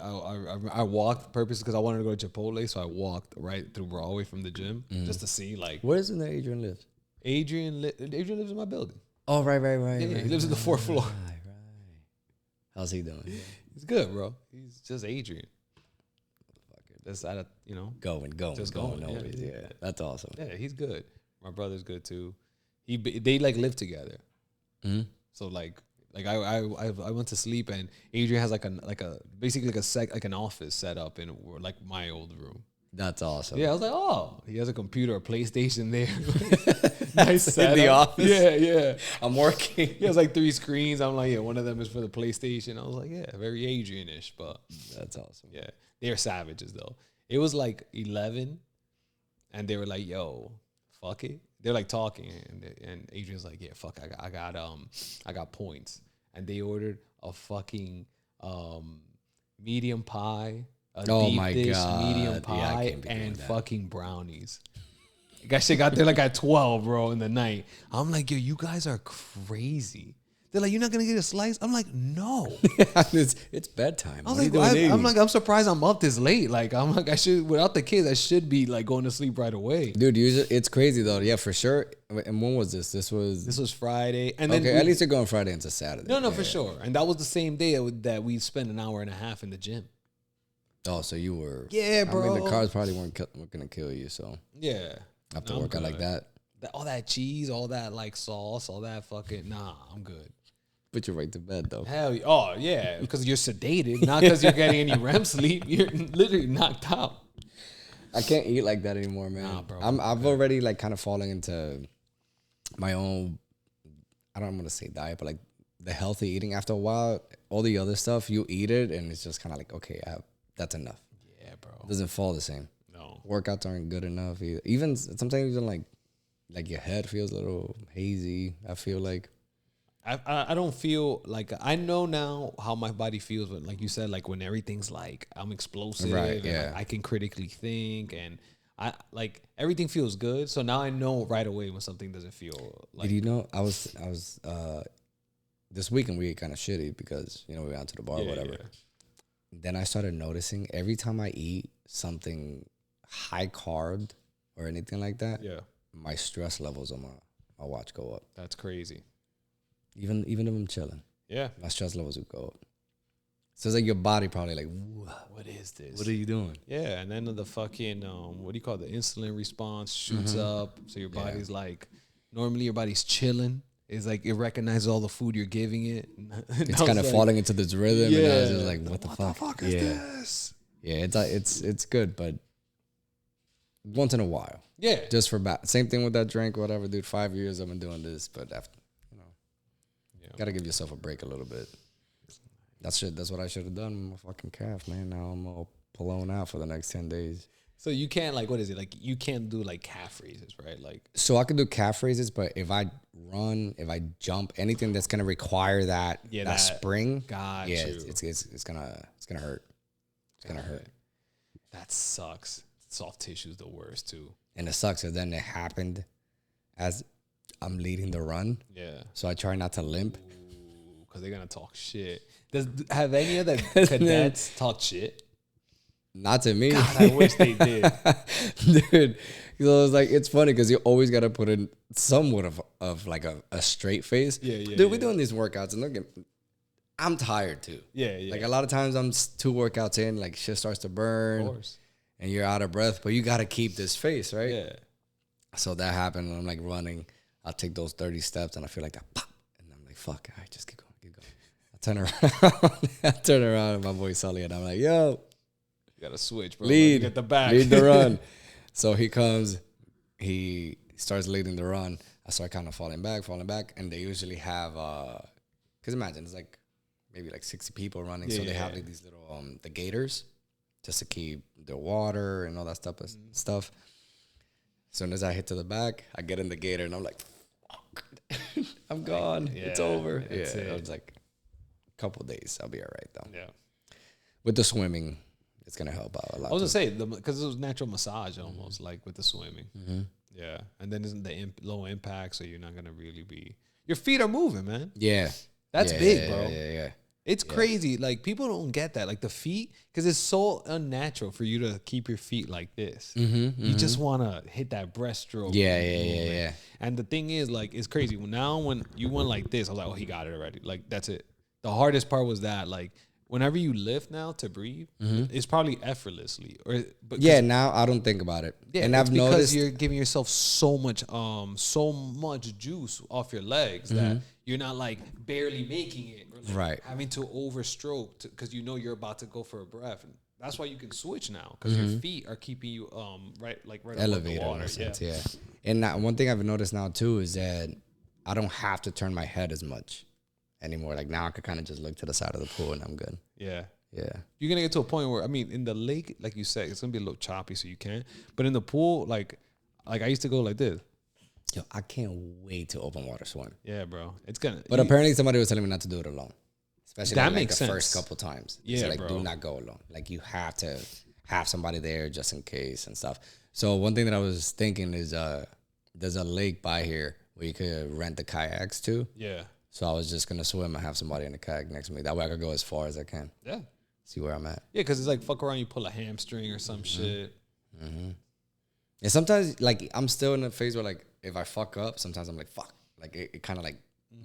Speaker 2: I walked purpose because I wanted to go to Chipotle, so I walked right through Broadway from the gym just to see like.
Speaker 1: Where is it that Adrian lives?
Speaker 2: Adrian lives in my building.
Speaker 1: Oh, right.
Speaker 2: Yeah, he lives in the 4th floor.
Speaker 1: Right. How's he doing?
Speaker 2: He's good, bro. He's just Adrian. That's
Speaker 1: going,
Speaker 2: just going.
Speaker 1: always. Yeah, that's awesome.
Speaker 2: Yeah, he's good. My brother's good too. They like live together.
Speaker 1: Mm-hmm.
Speaker 2: So like I went to sleep and Adrian has like a basically like an office set up in like my old room.
Speaker 1: That's awesome.
Speaker 2: Yeah, I was like, oh, he has a computer, a PlayStation there. Nice setup.
Speaker 1: In the office.
Speaker 2: Yeah.
Speaker 1: I'm working.
Speaker 2: He has like 3 screens. I'm like, yeah, one of them is for the PlayStation. I was like, yeah, very Adrian-ish, but
Speaker 1: that's awesome.
Speaker 2: yeah, they're savages though. It was like 11, and they were like, yo, fuck it. They're like talking, and Adrian's like, yeah, fuck, I got points, and they ordered a fucking medium pie.
Speaker 1: My God.
Speaker 2: Medium pie and fucking brownies. That shit got there like at 12, bro, in the night. I'm like, yo, you guys are crazy. They're like, you're not gonna get a slice? I'm like, no.
Speaker 1: it's bedtime.
Speaker 2: I was like, I'm surprised I'm up this late. Like, I'm like, I should, without the kids, I should be like going to sleep right away.
Speaker 1: Dude, it's crazy though. Yeah, for sure. And when was this? This was
Speaker 2: Friday. And
Speaker 1: okay,
Speaker 2: then
Speaker 1: at least you're going Friday into Saturday.
Speaker 2: No, for sure. And that was the same day that we spent an hour and a half in the gym.
Speaker 1: Oh, so you were.
Speaker 2: Yeah, bro.
Speaker 1: I mean, the carbs probably weren't going to kill you, so.
Speaker 2: Yeah.
Speaker 1: After work out like that.
Speaker 2: All that cheese, all that like sauce, all that fucking, nah, I'm good.
Speaker 1: Put you right to bed, though.
Speaker 2: Hell, oh, yeah. Because you're sedated, not because you're getting any REM sleep. You're literally knocked out.
Speaker 1: I can't eat like that anymore, man.
Speaker 2: Nah, bro.
Speaker 1: I've already like kind of falling into my own, I don't want to say diet, but like the healthy eating. After a while, all the other stuff, you eat it, and it's just kind of like, okay, that's enough.
Speaker 2: Yeah, bro.
Speaker 1: It doesn't fall the same.
Speaker 2: No.
Speaker 1: Workouts aren't good enough either. Even sometimes even like your head feels a little hazy. I feel like.
Speaker 2: I don't feel like, I know now how my body feels when, like you said, like when everything's like I'm explosive,
Speaker 1: right?
Speaker 2: And
Speaker 1: Yeah,
Speaker 2: like I can critically think, and I like everything feels good. So now I know right away when something doesn't feel like.
Speaker 1: Did you know I was this weekend we ate kind of shitty because we went out to the bar or whatever.
Speaker 2: Yeah.
Speaker 1: Then I started noticing every time I eat something high carb or anything like that, my stress levels on my watch go up.
Speaker 2: That's crazy.
Speaker 1: Even if I'm chilling, my stress levels would go up. So it's like your body probably like,
Speaker 2: what is this?
Speaker 1: What are you doing?
Speaker 2: Yeah, and then the fucking what do you call it? The insulin response shoots up. So your body's like, normally your body's chilling. It's like it recognizes all the food you're giving it.
Speaker 1: It's kind of falling into this rhythm, and I was just like, what the fuck
Speaker 2: is this?
Speaker 1: Yeah, it's good, but once in a while.
Speaker 2: Yeah,
Speaker 1: just for same thing with that drink, whatever, dude. 5 years I've been doing this, but after. Gotta give yourself a break a little bit. That's what I should have done with my fucking calf, man. Now I'm all blown out for the next 10 days.
Speaker 2: So you can't what is it? Like you can't do like calf raises, right? Like
Speaker 1: so I can do calf raises, but if I run, if I jump, anything that's gonna require that spring, it's gonna hurt. It's gonna hurt.
Speaker 2: That sucks. Soft tissue is the worst too.
Speaker 1: And it sucks because then it happened as I'm leading the run.
Speaker 2: Yeah.
Speaker 1: So I try not to limp.
Speaker 2: Because they're going to talk shit. Have any of the cadets talked shit?
Speaker 1: Not to me.
Speaker 2: God, I wish they did.
Speaker 1: Dude. So it's funny because you always got to put in somewhat of like a straight face.
Speaker 2: Yeah.
Speaker 1: Dude, we're doing these workouts and I'm tired too.
Speaker 2: Yeah.
Speaker 1: Like a lot of times I'm 2 workouts in, like shit starts to burn.
Speaker 2: Of course. And
Speaker 1: you're out of breath, but you got to keep this face, right?
Speaker 2: Yeah.
Speaker 1: So that happened and I'm like running. I'll take those 30 steps and I feel like that pop. And I'm like, fuck, all right, just keep going. I turn around and my boy Sully and I'm like, yo.
Speaker 2: You got to switch, bro.
Speaker 1: Lead.
Speaker 2: Get the back.
Speaker 1: Lead the run. So he comes, he starts leading the run. I start kind of falling back. And they usually have, because imagine, it's like maybe like 60 people running. So they have like these little, the gators just to keep their water and all that stuff. As soon as I hit to the back, I get in the gator and I'm like, I'm gone. It's over. I was like, a couple of days. I'll be all right, though.
Speaker 2: Yeah.
Speaker 1: With the swimming, it's going to help out a lot.
Speaker 2: I was going to say, because it was natural massage almost, like with the swimming. Mm-hmm. Yeah. And then isn't the low impact, so you're not going to really be... Your feet are moving, man.
Speaker 1: Yeah.
Speaker 2: That's big, bro.
Speaker 1: Yeah.
Speaker 2: It's crazy. Like, people don't get that. Like, the feet, because it's so unnatural for you to keep your feet like this. You just want to hit that breaststroke. Yeah. And the thing is, like, it's crazy. Now, when you went like this, I was like, oh, he got it already. Like, that's it. The hardest part was that, like, whenever you lift now to breathe, it's probably effortlessly. But
Speaker 1: Yeah, now I don't think about it.
Speaker 2: yeah,
Speaker 1: And
Speaker 2: it's
Speaker 1: I've
Speaker 2: because
Speaker 1: noticed
Speaker 2: you're giving yourself so much juice off your legs that you're not like barely making it, or like
Speaker 1: Right.
Speaker 2: having to overstroke because you know you're about to go for a breath. And that's why you can switch now, because your feet are keeping you right above
Speaker 1: elevated
Speaker 2: the
Speaker 1: in
Speaker 2: water.
Speaker 1: a sense, yeah. And now, one thing I've noticed now too is that I don't have to turn my head as much anymore. Like now I could kind of just look to the side of the pool and I'm good.
Speaker 2: Yeah.
Speaker 1: Yeah.
Speaker 2: You're gonna get to a point where, I mean, in the lake, like you said, it's gonna be a little choppy, so you can. But in the pool, like I used to go like this.
Speaker 1: Yo, I can't wait to open water swim.
Speaker 2: Yeah, bro. It's gonna.
Speaker 1: But apparently somebody was telling me not to do it alone. Especially
Speaker 2: That
Speaker 1: like
Speaker 2: makes
Speaker 1: the
Speaker 2: sense.
Speaker 1: first couple times. They
Speaker 2: Yeah,
Speaker 1: said, like,
Speaker 2: bro.
Speaker 1: do not go alone. Like you have to have somebody there just in case and stuff. So one thing that I was thinking is there's a lake by here where you could rent the kayaks to.
Speaker 2: Yeah.
Speaker 1: So I was just gonna swim and have somebody in the kayak next to me. That way I could go as far as I can.
Speaker 2: Yeah.
Speaker 1: See where I'm at.
Speaker 2: Yeah, because it's like fuck around, you pull a hamstring or some shit.
Speaker 1: And sometimes, like, I'm still in a phase where, like, if I fuck up, sometimes I'm like, fuck. Like, it kind of, like,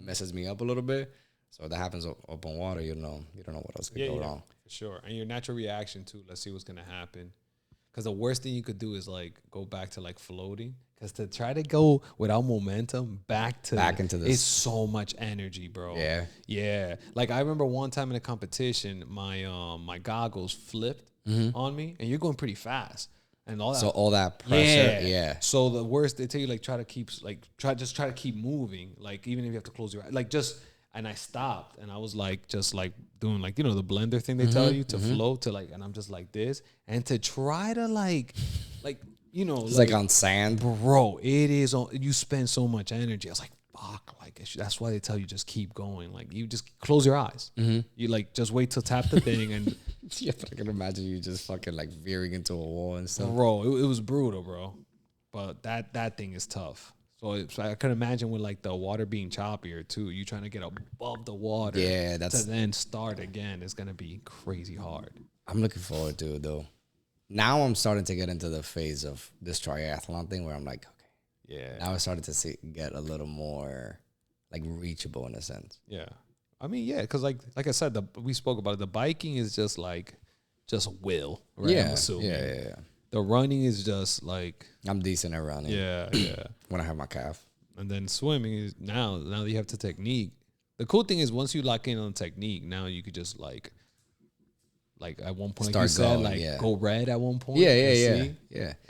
Speaker 1: messes me up a little bit. So if that happens up on water, you don't know what else could go wrong.
Speaker 2: For sure. And your natural reaction too. Let's see what's gonna happen. Because the worst thing you could do is like go back to like floating. Because to try to go without momentum back into this, it's so much energy, bro.
Speaker 1: Yeah.
Speaker 2: Yeah. Like I remember one time in a competition, my goggles flipped on me, and you're going pretty fast. And all that.
Speaker 1: So all that pressure, yeah.
Speaker 2: So the worst, they tell you like try to keep moving, like even if you have to close your eyes, like just. And I stopped, and I was like, just like doing like, you know, the blender thing they tell you to float to like, and I'm just like this, and to try to like, you know,
Speaker 1: It's like on sand,
Speaker 2: bro. It is on. You spend so much energy. I was like, fuck, like that's why they tell you just keep going. Like you just close your eyes. You like just wait till tap the thing and.
Speaker 1: Yeah, but I can imagine you just fucking like veering into a wall and stuff.
Speaker 2: Bro, it was brutal, bro. But that thing is tough. So I can imagine with like the water being choppier too. You trying to get above the water,
Speaker 1: Yeah,
Speaker 2: to then start again. It's gonna be crazy hard.
Speaker 1: I'm looking forward to it though. Now I'm starting to get into the phase of this triathlon thing where I'm like, okay,
Speaker 2: Yeah,
Speaker 1: now I started to get a little more like reachable in a sense.
Speaker 2: yeah. I mean, yeah, because like I said, we spoke about it. The biking is just will, right? I'm assuming.
Speaker 1: Yeah.
Speaker 2: The running is just like
Speaker 1: I'm decent at running.
Speaker 2: yeah.
Speaker 1: When I have my calf.
Speaker 2: And then swimming is now that you have the technique. The cool thing is once you lock in on technique, now you could just like at one point
Speaker 1: Start
Speaker 2: you said
Speaker 1: going,
Speaker 2: go red at one point.
Speaker 1: Yeah.
Speaker 2: And,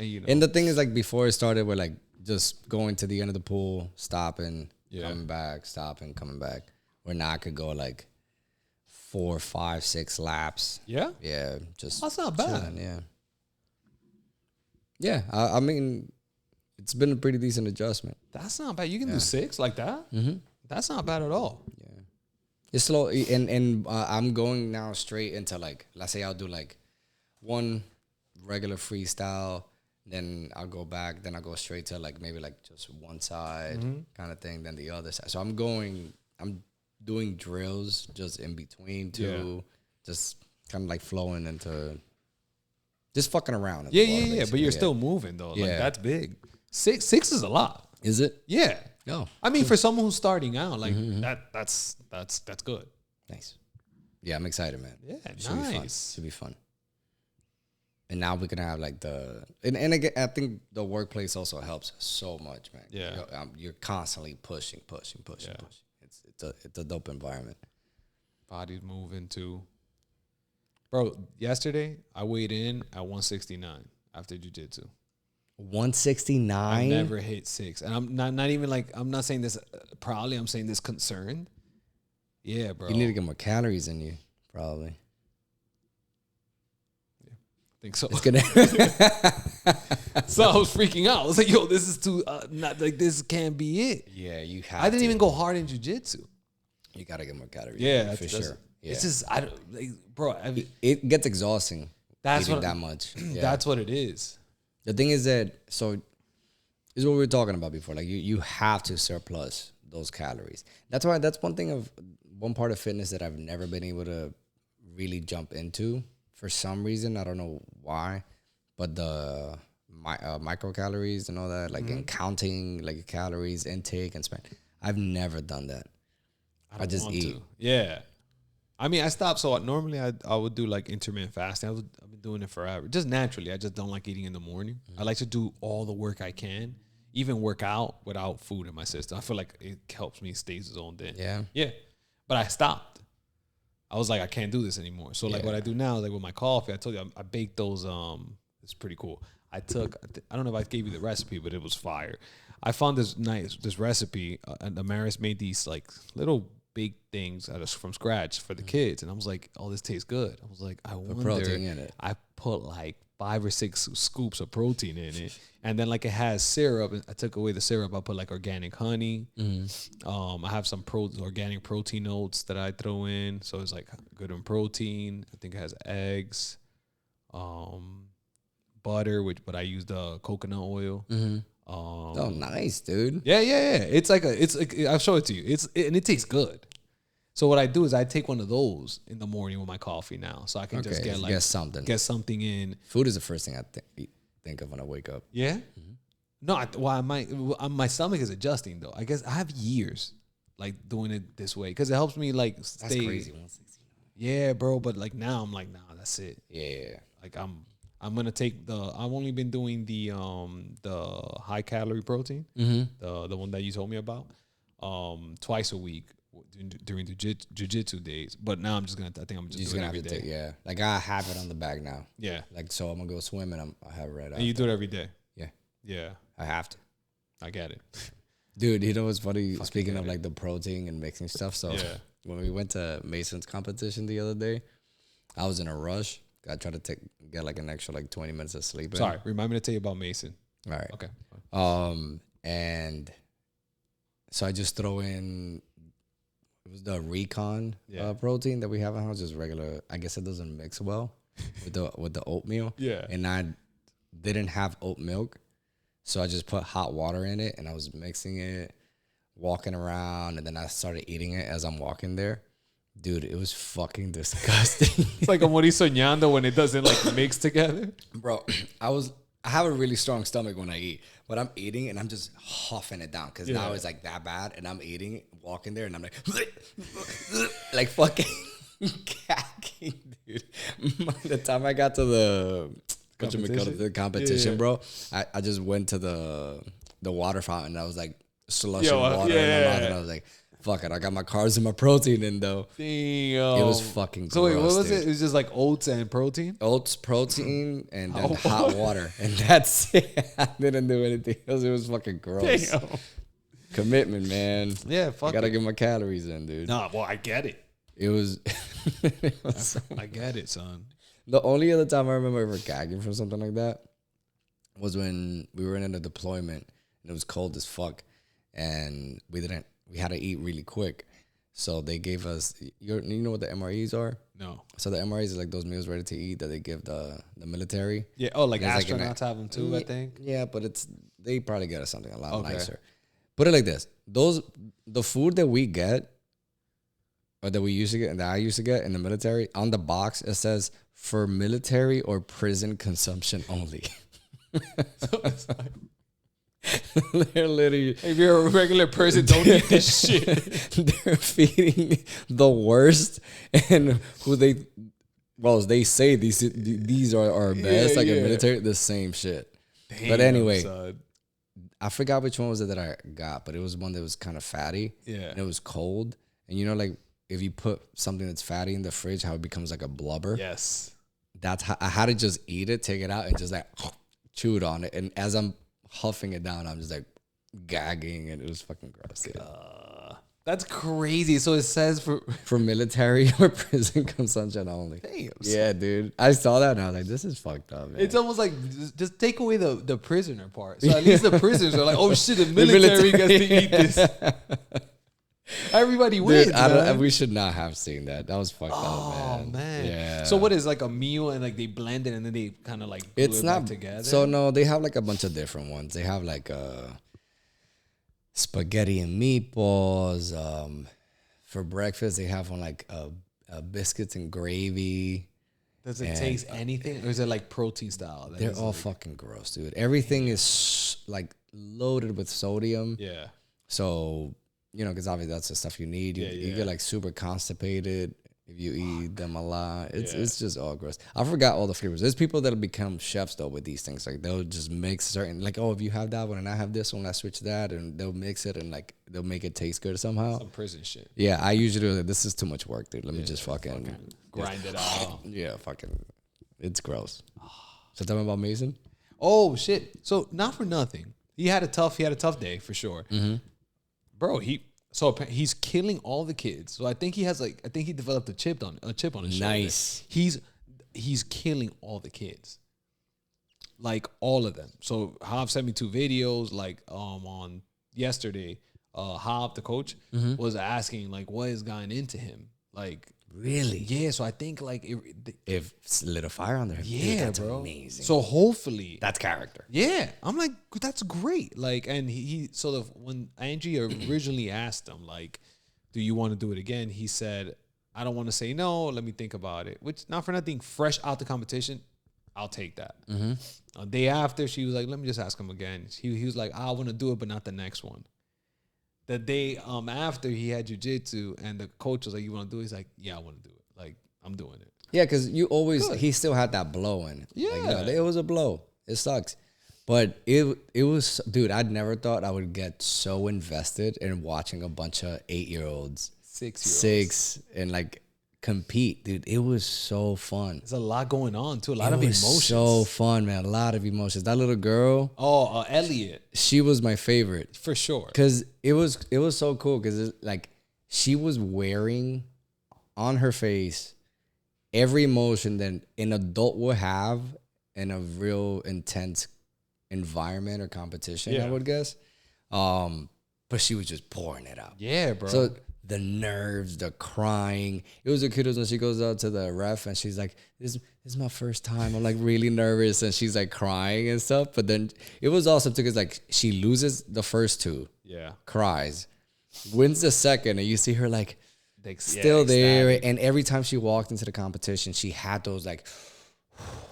Speaker 2: you know.
Speaker 1: And the thing is, like, before it started, we're like just going to the end of the pool, stopping, coming back, stopping, coming back. Where now I could go like 4, 5, 6 laps.
Speaker 2: Yeah?
Speaker 1: Yeah. Just
Speaker 2: That's not bad.
Speaker 1: chilling, yeah. Yeah. I mean, it's been a pretty decent adjustment.
Speaker 2: That's not bad. You can do 6 like that. Mm-hmm. That's not bad at all.
Speaker 1: Yeah. It's slow. And I'm going now straight into like, let's say I'll do like one regular freestyle. Then I'll go back. Then I'll go straight to like maybe like just one side kind of thing. Then the other side. So I'm doing drills just in between too, just kind of like flowing into just fucking around.
Speaker 2: Yeah. But you're still moving though. Like that's big. 6 is a lot.
Speaker 1: Is it?
Speaker 2: Yeah.
Speaker 1: Oh,
Speaker 2: I mean, for someone who's starting out, like that's good.
Speaker 1: nice. Yeah, I'm excited, man.
Speaker 2: Yeah,
Speaker 1: Should be fun.
Speaker 2: nice.
Speaker 1: Should be fun. And now we can have like and again, I think the workplace also helps so much, man.
Speaker 2: Yeah.
Speaker 1: You're constantly pushing.
Speaker 2: Yeah.
Speaker 1: It's a dope environment.
Speaker 2: Body's moving too. Bro, yesterday I weighed in at 169 after jiu-jitsu.
Speaker 1: 169.
Speaker 2: I never hit 6, and I'm not even like I'm not saying this proudly. I'm saying this concerned. Yeah, bro.
Speaker 1: You need to get more calories in you, probably.
Speaker 2: I think so.
Speaker 1: It's gonna.
Speaker 2: So I was freaking out. I was like, "Yo, this is too not like this can't be it."
Speaker 1: Yeah, you have.
Speaker 2: I didn't even go hard in jiu-jitsu.
Speaker 1: You gotta get more calories.
Speaker 2: Yeah,
Speaker 1: for sure. Yeah.
Speaker 2: It's just I don't, like, bro.
Speaker 1: It gets exhausting.
Speaker 2: That's
Speaker 1: eating
Speaker 2: what
Speaker 1: that much. Yeah.
Speaker 2: That's what it is.
Speaker 1: The thing is that this is what we were talking about before. Like you have to surplus those calories. That's one part of fitness that I've never been able to really jump into for some reason. I don't know why, but the microcalories and all that, like in counting like calories intake and spend. I've never done that. I just eat.
Speaker 2: Yeah. I mean, I stopped. So normally I would do like intermittent fasting. I've been doing it forever, just naturally. I just don't like eating in the morning. I like to do all the work I can, even work out without food in my system. I feel like it helps me stay zoned in. Yeah. But I stopped. I was like, I can't do this anymore. So like what I do now, like with my coffee, I told you I baked those. It's pretty cool. I don't know if I gave you the recipe, but it was fire. I found this recipe, and Amaris made these like little big things from scratch for the kids, and I was like, "Oh, this tastes good." I was like, "I wonder."
Speaker 1: Protein in it.
Speaker 2: I put like 5 or 6 scoops of protein in it, and then like it has syrup. I took away the syrup. I put like organic honey. I have some organic protein oats that I throw in, so it's like good on protein. I think it has eggs, butter, but I use the coconut oil.
Speaker 1: Oh, nice, dude.
Speaker 2: Yeah. It's like I'll show it to you. And it tastes good. So what I do is I take one of those in the morning with my coffee now, so I can just get something in.
Speaker 1: Food is the first thing I think of when I wake up.
Speaker 2: Yeah. No, my stomach is adjusting though. I guess I have years like doing it this way because it helps me like stay.
Speaker 1: That's crazy. 160.
Speaker 2: Yeah, bro. But like now I'm like, nah, that's it.
Speaker 1: Yeah.
Speaker 2: Like I'm gonna take I've only been doing the high calorie protein, the one that you told me about, twice a week during the jiu-jitsu days. But now I think I'm just doing it every day.
Speaker 1: Yeah, like I have it on the bag now.
Speaker 2: Yeah,
Speaker 1: like so I'm gonna go swim and I have it right.
Speaker 2: And you do it every day.
Speaker 1: Yeah, I have to.
Speaker 2: I get it,
Speaker 1: dude. You know what's funny? Speaking of like the protein and mixing stuff, so when we went to Mason's competition the other day, I was in a rush. I tried to get like an extra like 20 minutes of sleep.
Speaker 2: Sorry, remind me to tell you about Mason.
Speaker 1: All right.
Speaker 2: Okay.
Speaker 1: And so I just throw in, it was the recon protein that we have in house, just regular. I guess it doesn't mix well with the oatmeal.
Speaker 2: Yeah.
Speaker 1: And I didn't have oat milk, so I just put hot water in it and I was mixing it, walking around, and then I started eating it as I'm walking there. Dude, it was fucking disgusting.
Speaker 2: It's like a Mori soñando when it doesn't like mix together.
Speaker 1: Bro, I have a really strong stomach when I eat, but I'm eating and I'm just huffing it down because now it's like that bad, and I'm eating, walking there, and I'm like fucking gagging, dude. By the time I got to the competition, bro, I just went to the water fountain. I was like slushing water in my mouth, and I was like, fuck it, I got my carbs and my protein in though.
Speaker 2: Damn.
Speaker 1: It was fucking gross.
Speaker 2: So wait, what was
Speaker 1: dude.
Speaker 2: it? It was just like oats and protein?
Speaker 1: Oats, protein, and then hot water. And that's it. I didn't do anything else. It was fucking gross. Damn. Commitment, man.
Speaker 2: Yeah, fuck
Speaker 1: I gotta get my calories in, dude.
Speaker 2: Nah, well, I get it.
Speaker 1: It was,
Speaker 2: I get it, son.
Speaker 1: The only other time I remember ever gagging from something like that was when we were in a deployment and it was cold as fuck. And we had to eat really quick. So they gave us, you know what the MREs are?
Speaker 2: No.
Speaker 1: So the MREs is like those meals ready to eat that they give the military.
Speaker 2: Yeah. Oh, like astronauts have them too, I think.
Speaker 1: Yeah, but they probably get us something a lot nicer. Put it like this. The food that we get, or that we used to get, and that I used to get in the military, on the box, it says for military or prison consumption only. So it's like, they're literally,
Speaker 2: if you're a regular person, don't eat this shit.
Speaker 1: They're feeding the worst, and they say these are our best, like in military, the same shit. Damn, but anyway, son. I forgot which one was it that I got, but it was one that was kind of fatty.
Speaker 2: Yeah,
Speaker 1: and it was cold, and you know, like if you put something that's fatty in the fridge, how it becomes like a blubber.
Speaker 2: Yes,
Speaker 1: that's how I had to just eat it, take it out, and just like chew it on it, and as I'm huffing it down, I'm just like gagging, and it was fucking gross.
Speaker 2: That's crazy. So it says
Speaker 1: for military or prison consumption only.
Speaker 2: Damn.
Speaker 1: Yeah, dude. I saw that and I was like, this is fucked up, man.
Speaker 2: It's almost like just take away the prisoner part. So at least the prisoners are like, oh shit, the military gets to eat this. Everybody wins. Dude,
Speaker 1: we should not have seen that. That was fucked up, man.
Speaker 2: Oh man.
Speaker 1: Yeah.
Speaker 2: So what is like a meal and like they blend it and then they kind of like glue it back together?
Speaker 1: So no, they have like a bunch of different ones. They have like spaghetti and meatballs. For breakfast, they have one like biscuits and gravy.
Speaker 2: Does it taste anything, or is it like protein style?
Speaker 1: They're all fucking gross, dude. Everything is like loaded with sodium.
Speaker 2: Yeah.
Speaker 1: So, you know, because obviously that's the stuff you need. You get like super constipated. if you eat them a lot. It's just all gross. I forgot all the flavors. There's people that'll become chefs though with these things. Like they'll just mix certain, like, oh, if you have that one and I have this one, I switch that, and they'll mix it and like they'll make it taste good somehow.
Speaker 2: Some prison shit.
Speaker 1: Yeah, I usually like, this is too much work, dude. Let me just fucking
Speaker 2: grind it out.
Speaker 1: Yeah, fucking, it's gross. So tell me about Mason.
Speaker 2: Oh shit! So not for nothing, he had a tough day for sure, bro. He's killing all the kids. So I think he developed a chip on his shoulder.
Speaker 1: Nice.
Speaker 2: He's killing all the kids, like all of them. So Hav sent me 2 videos. Like on yesterday, Hav, the coach, was asking like what is going into him, like.
Speaker 1: Really?
Speaker 2: Yeah, so I think like
Speaker 1: if it's lit a fire on there,
Speaker 2: yeah,
Speaker 1: dude, that's
Speaker 2: bro,
Speaker 1: amazing.
Speaker 2: So hopefully
Speaker 1: that's character.
Speaker 2: Yeah, I'm like that's great. Like, and he sort of when Angie originally asked him like, "Do you want to do it again?" He said, "I don't want to say no. Let me think about it." Which not for nothing, fresh out the competition, I'll take that. A day after, she was like, "Let me just ask him again." He was like, "I want to do it, but not the next one." The day after he had jiu-jitsu and the coach was like, "You want to do it?" He's like, "Yeah, I want to do it. Like, I'm doing it."
Speaker 1: Yeah, because you always, he still had that blow in.
Speaker 2: Yeah.
Speaker 1: Like, no, it was a blow. It sucks. But it was, dude, I'd never thought I would get so invested in watching a bunch of 8-year-olds, 6, and like compete, dude. It was so fun.
Speaker 2: There's a lot going on too. A lot of emotions.
Speaker 1: So fun, man. A lot of emotions. That little girl.
Speaker 2: Oh, Elliot.
Speaker 1: She was my favorite
Speaker 2: For sure.
Speaker 1: because it was so cool because like she was wearing on her face every emotion that an adult would have in a real intense environment or competition, I would guess. But she was just pouring it out.
Speaker 2: Yeah, bro.
Speaker 1: So the nerves, the crying. It was the cutest when she goes out to the ref and she's like, this is my first time. I'm like really nervous. And she's like crying and stuff. But then it was awesome too because like she loses the first 2.
Speaker 2: Yeah.
Speaker 1: Cries. Wins the second. And you see her like still there. And every time she walked into the competition, she had those like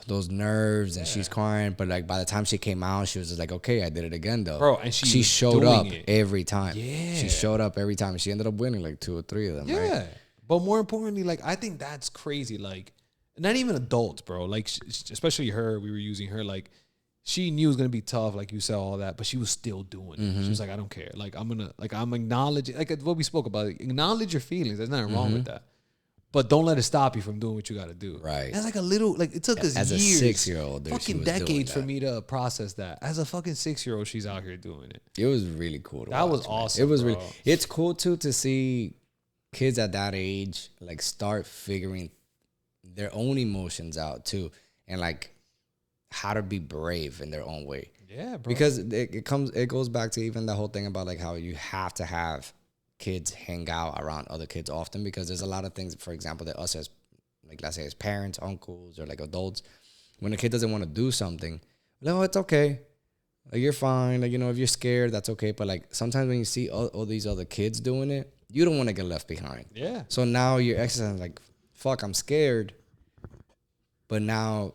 Speaker 1: those nerves and she's crying. But like by the time she came out, she was just like, okay, I did it again though.
Speaker 2: Bro, and
Speaker 1: she showed up every time.
Speaker 2: Yeah.
Speaker 1: She showed up every time. She ended up winning like 2 or 3 of them, right?
Speaker 2: Yeah. But more importantly, like I think that's crazy. Like not even adults, bro. Like especially her, we were using her like she knew it was gonna be tough, like you said, all that, but she was still doing it. She was like, I don't care. Like I'm acknowledging, like what we spoke about. Acknowledge your feelings. There's nothing wrong with that. But don't let it stop you from doing what you got to do.
Speaker 1: Right.
Speaker 2: That's like a little, like it took us
Speaker 1: as
Speaker 2: years,
Speaker 1: a 6-year-old, dude,
Speaker 2: fucking decades for me to process that. As a fucking 6-year-old, she's out here doing it.
Speaker 1: It was really cool to watch.
Speaker 2: That was awesome.
Speaker 1: It was
Speaker 2: bro.
Speaker 1: really. It's cool too to see kids at that age like start figuring their own emotions out too, and like how to be brave in their own way.
Speaker 2: Yeah, bro.
Speaker 1: Because it goes back to even the whole thing about like how you have to have kids hang out around other kids often, because there's a lot of things, for example, that us as, like, let's say as parents, uncles, or like adults, when a kid doesn't want to do something, no, it's okay. Like, you're fine. Like, you know, if you're scared, that's okay. But like sometimes when you see all these other kids doing it, you don't want to get left behind.
Speaker 2: Yeah.
Speaker 1: So now you're exercising like, fuck, I'm scared. But now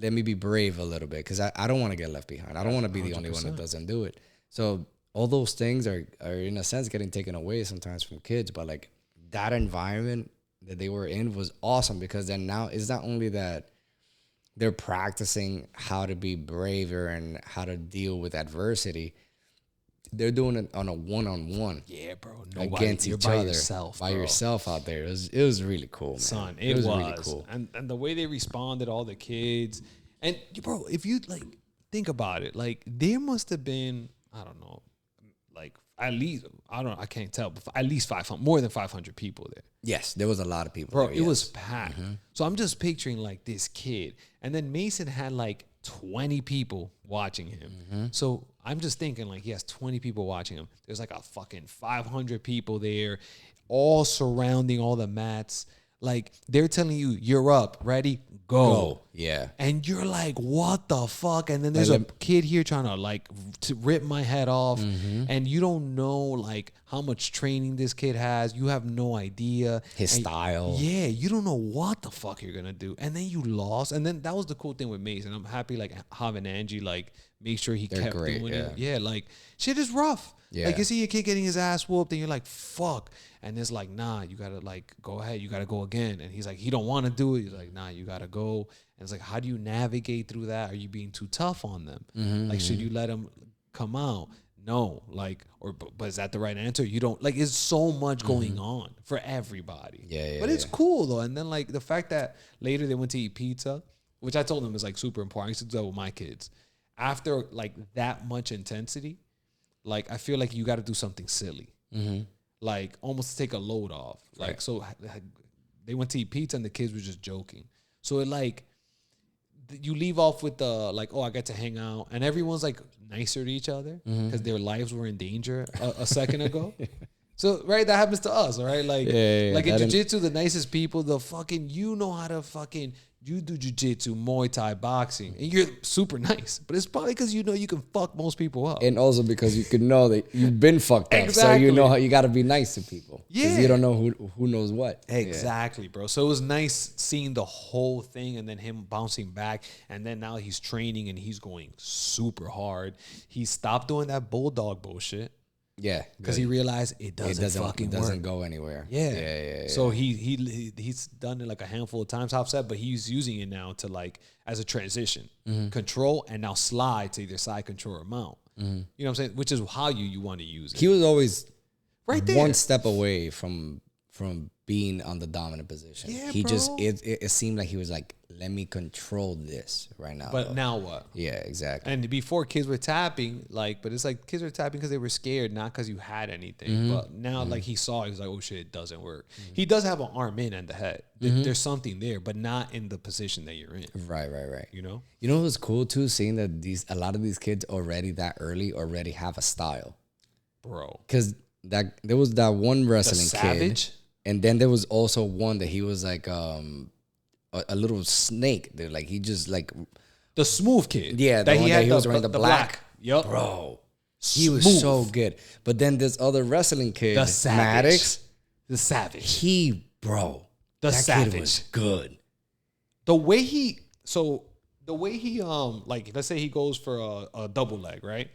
Speaker 1: let me be brave a little bit, because I don't want to get left behind. I don't want to be the 100%. Only one that doesn't do it. So all those things are in a sense getting taken away sometimes from kids. But like that environment that they were in was awesome, because then now it's not only that they're practicing how to be braver and how to deal with adversity, they're doing it on a one-on-one.
Speaker 2: Yeah, bro.
Speaker 1: Against each
Speaker 2: by
Speaker 1: other.
Speaker 2: Yourself,
Speaker 1: by
Speaker 2: bro.
Speaker 1: yourself out there. It was really cool, man.
Speaker 2: Son, it was
Speaker 1: really cool.
Speaker 2: And the way they responded, all the kids. And, bro, if you, like, think about it, like, there must have been, I don't know, like, at least, I can't tell, but at least 500, more than 500 people there.
Speaker 1: Yes, there was a lot of people
Speaker 2: Bro,
Speaker 1: there,
Speaker 2: it was packed. So I'm just picturing, like, this kid. And then Mason had, like, 20 people watching him. So I'm just thinking, like, he has 20 people watching him. There's, like, a fucking 500 people there, all surrounding all the mats. Like, they're telling you, you're up, ready, go.
Speaker 1: Yeah.
Speaker 2: And you're like, what the fuck? And then there's a kid here trying to, like, to rip my head off. And you don't know, like, how much training this kid has. You have no idea.
Speaker 1: His style.
Speaker 2: Yeah, you don't know what the fuck you're going to do. And then you lost. And then that was the cool thing with Mason. I'm happy, like, having Angie, like, make sure he
Speaker 1: They're
Speaker 2: kept
Speaker 1: great,
Speaker 2: doing
Speaker 1: yeah.
Speaker 2: it. Yeah, like shit is rough.
Speaker 1: Yeah.
Speaker 2: Like you see a kid getting his ass whooped and you're like, fuck. And it's like, nah, you gotta like go ahead, you gotta go again. And he's like, he don't want to do it. He's like, nah, you gotta go. And it's like, how do you navigate through that? Are you being too tough on them? Like, should you let them come out? No, like, or but is that the right answer? You don't like. It's so much going on for everybody.
Speaker 1: Yeah,
Speaker 2: but it's cool though. And then like the fact that later they went to eat pizza, which I told them is like super important. I used to do that with my kids. After like that much intensity, like I feel like you got to do something silly, like almost take a load off. Like
Speaker 1: Right.
Speaker 2: so, they went to eat pizza and the kids were just joking. So it like you leave off with the like, oh, I get to hang out, and everyone's like nicer to each other because their lives were in danger a second ago. So right, that happens to us, all right? Like, like in jiu-jitsu, the nicest people, the fucking you know how to fucking you do jiu-jitsu, Muay Thai, boxing, and you're super nice. But it's probably because you know you can fuck most people up.
Speaker 1: And also because you could know that you've been fucked up. So
Speaker 2: Exactly.
Speaker 1: you know how you got to be nice to people. Because
Speaker 2: Yeah.
Speaker 1: you don't know who knows what.
Speaker 2: Exactly, bro. So it was nice seeing the whole thing and then him bouncing back. And then now he's training and he's going super hard. He stopped doing that bulldog bullshit
Speaker 1: Yeah.
Speaker 2: because he realized it doesn't work.
Speaker 1: Go anywhere.
Speaker 2: Yeah. So he's done it like a handful of times, Hop said, but he's using it now to like as a transition, control and now slide to either side control or mount. You know what I'm saying? Which is how you want to use it.
Speaker 1: He was always
Speaker 2: Right there.
Speaker 1: one step away from being on the dominant position.
Speaker 2: Yeah,
Speaker 1: he
Speaker 2: bro.
Speaker 1: just it seemed like he was like, let me control this right now.
Speaker 2: But
Speaker 1: though.
Speaker 2: now what?
Speaker 1: Yeah, exactly.
Speaker 2: And before kids were tapping, like, but it's like kids were tapping because they were scared, not because you had anything. But now, like, he saw, he was like, oh shit, it doesn't work. He does have an arm in and the head. There's something there, but not in the position that you're in.
Speaker 1: Right.
Speaker 2: You know?
Speaker 1: You know what's cool too? Seeing that a lot of these kids already that early already have a style.
Speaker 2: Bro.
Speaker 1: Because there was that one
Speaker 2: The
Speaker 1: wrestling
Speaker 2: Savage?
Speaker 1: kid. And then there was also one that he was like a little snake. Dude. Like he just like
Speaker 2: The smooth kid.
Speaker 1: yeah, the one that he was wearing the black.
Speaker 2: Yup.
Speaker 1: Bro. He was so good. But then this other wrestling kid,
Speaker 2: The Savage.
Speaker 1: Maddox,
Speaker 2: The Savage.
Speaker 1: bro,
Speaker 2: The
Speaker 1: that
Speaker 2: Savage.
Speaker 1: kid was good.
Speaker 2: The way he like let's say he goes for a double leg, right?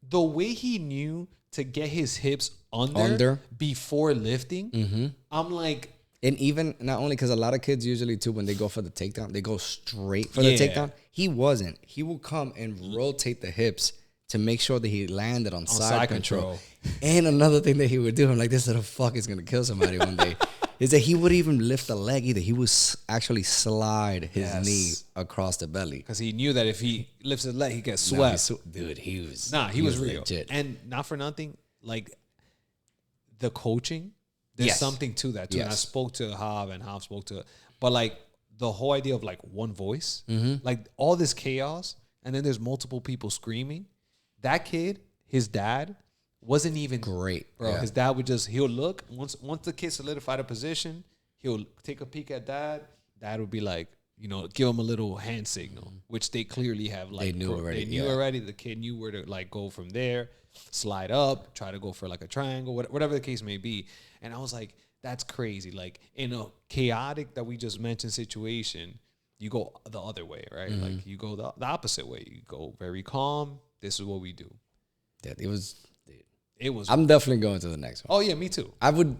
Speaker 2: The way he knew to get his hips under. Before lifting, I'm like,
Speaker 1: And even not only because a lot of kids usually too, when they go for the takedown, they go straight for the takedown. He wasn't. He will come and rotate the hips to make sure that he landed on side control. And another thing that he would do, I'm like, this little fuck is gonna kill somebody one day, is that he would even lift the leg either. He would actually slide his knee across the belly
Speaker 2: because he knew that if he lifts his leg, he gets swept.
Speaker 1: Dude, he was
Speaker 2: real.
Speaker 1: legit.
Speaker 2: And not for nothing, like the coaching, there's something to that too. And I spoke to Hav and Hav spoke to, but like the whole idea of like one voice, like all this chaos, and then there's multiple people screaming. That kid, his dad, wasn't even
Speaker 1: great,
Speaker 2: bro. His dad would he'll look once the kid solidified a position, he'll take a peek at dad. Dad would be like, you know, give him a little hand signal, which they clearly have like
Speaker 1: they knew already.
Speaker 2: They knew already. The kid knew where to like go from there, slide up, try to go for like a triangle, whatever the case may be. And I was like, that's crazy. Like in a chaotic that we just mentioned situation, you go the other way, right? Like you go the opposite way. You go very calm. This is what we do.
Speaker 1: Yeah, it was.
Speaker 2: I'm
Speaker 1: definitely going to the next one.
Speaker 2: Oh yeah, me too.
Speaker 1: I would.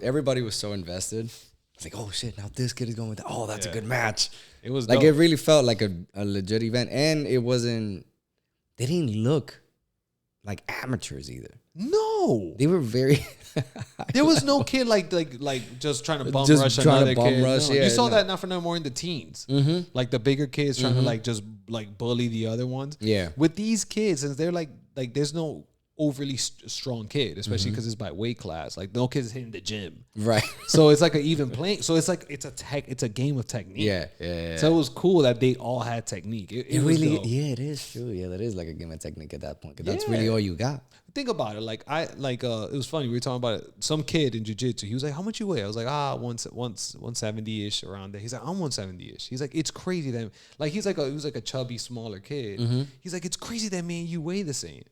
Speaker 1: Everybody was so invested. It's like, oh shit! Now this kid is going with that. Oh, that's a good match.
Speaker 2: It was
Speaker 1: like
Speaker 2: dope.
Speaker 1: it really felt like a legit event, and it wasn't. They didn't look like amateurs either.
Speaker 2: No,
Speaker 1: they were very.
Speaker 2: There was no kid like just trying to bum
Speaker 1: Just
Speaker 2: rush
Speaker 1: trying
Speaker 2: another
Speaker 1: to bum
Speaker 2: kid.
Speaker 1: rush,
Speaker 2: No.
Speaker 1: yeah,
Speaker 2: You saw
Speaker 1: no.
Speaker 2: that not for no more in the teens. Like the bigger kids trying to like just like bully the other ones.
Speaker 1: Yeah.
Speaker 2: With these kids, since they're like there's no overly strong kid, especially because it's by weight class. Like no kids hitting the gym,
Speaker 1: Right.
Speaker 2: so it's like an even playing. So it's like it's a game of technique.
Speaker 1: Yeah.
Speaker 2: So it was cool that they all had technique. It was
Speaker 1: really,
Speaker 2: dope.
Speaker 1: yeah, it is true. Yeah, that is like a game of technique at that point. 'Cause that's really all you got.
Speaker 2: Think about it. Like it was funny. We were talking about it. Some kid in jiu-jitsu. He was like, "How much you weigh?" I was like, 170-ish around there. He's like, "I'm 170-ish." He's like, "It's crazy that like he was like a chubby, smaller kid." He's like, "It's crazy that me and you weigh the same."